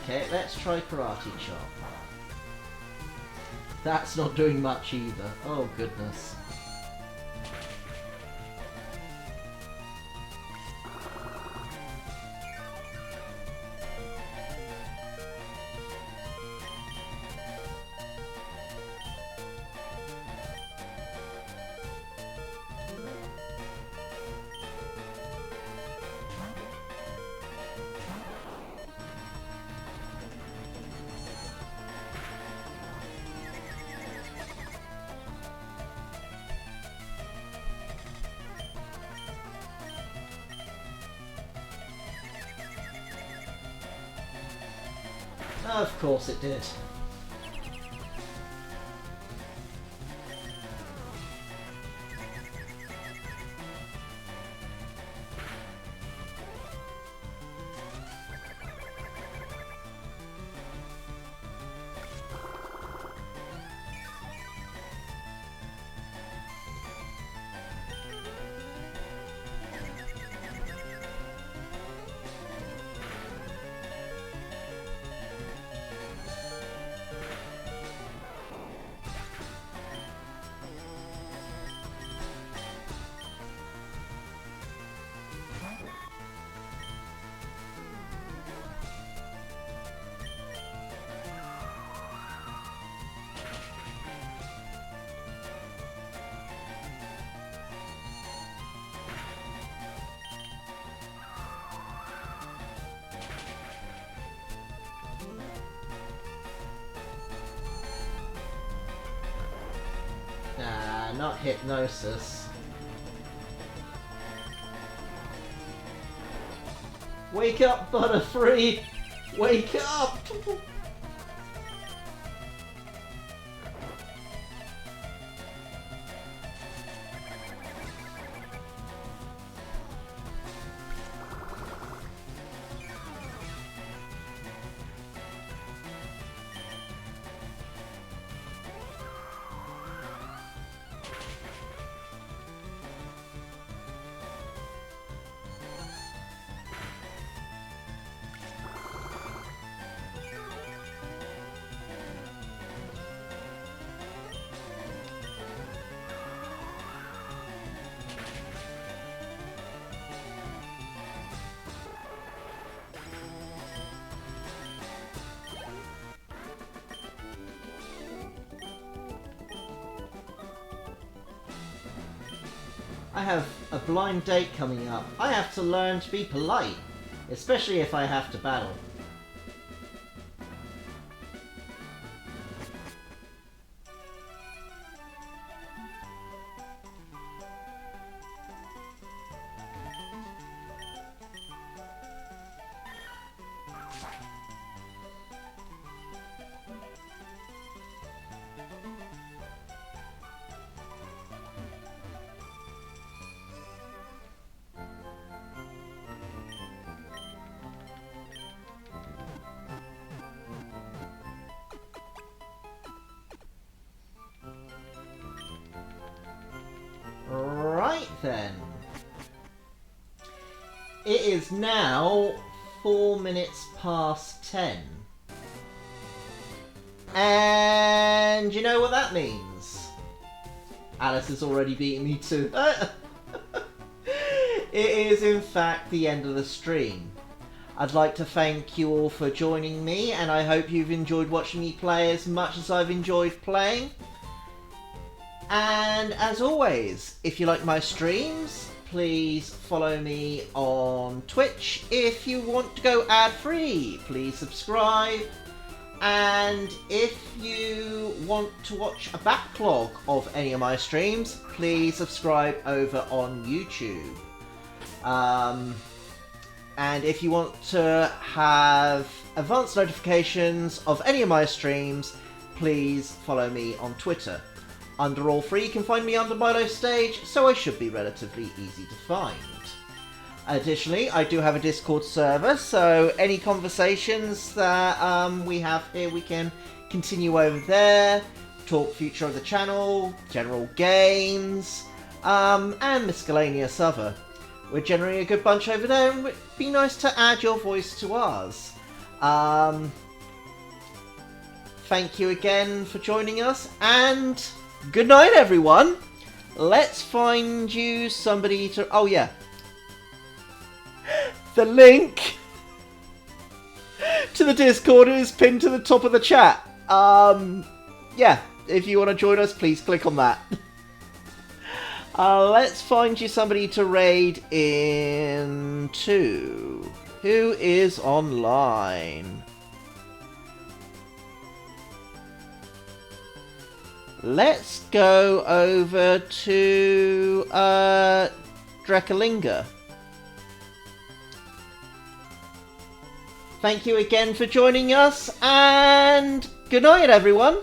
Okay, let's try Karate Chop. That's not doing much either. Oh goodness. Of course it did. Nah, not hypnosis. Wake up, Butterfree! Wake up! I have a blind date coming up. I have to learn to be polite, especially if I have to battle. Right then. It is now 4 minutes past 10. And you know what that means? Alice has already beaten me too. It is in fact the end of the stream. I'd like to thank you all for joining me, and I hope you've enjoyed watching me play as much as I've enjoyed playing. And as always, if you like my streams, please follow me on Twitch. If you want to go ad-free, please subscribe. And if you want to watch a backlog of any of my streams, please subscribe over on YouTube. And if you want to have advanced notifications of any of my streams, please follow me on Twitter. Under all three, you can find me under Milo Stage, so I should be relatively easy to find. Additionally, I do have a Discord server, so any conversations that we have here, we can continue over there, talk future of the channel, general games, and miscellaneous other. We're generally a good bunch over there, and it'd be nice to add your voice to ours. Thank you again for joining us, and good night, everyone! Let's find you somebody to... Oh, yeah. The link to the Discord is pinned to the top of the chat. Yeah, if you want to join us, please click on that. Let's find you somebody to raid into. Who is online? Let's go over to Drekalinga. thank you again for joining us, and good night, everyone.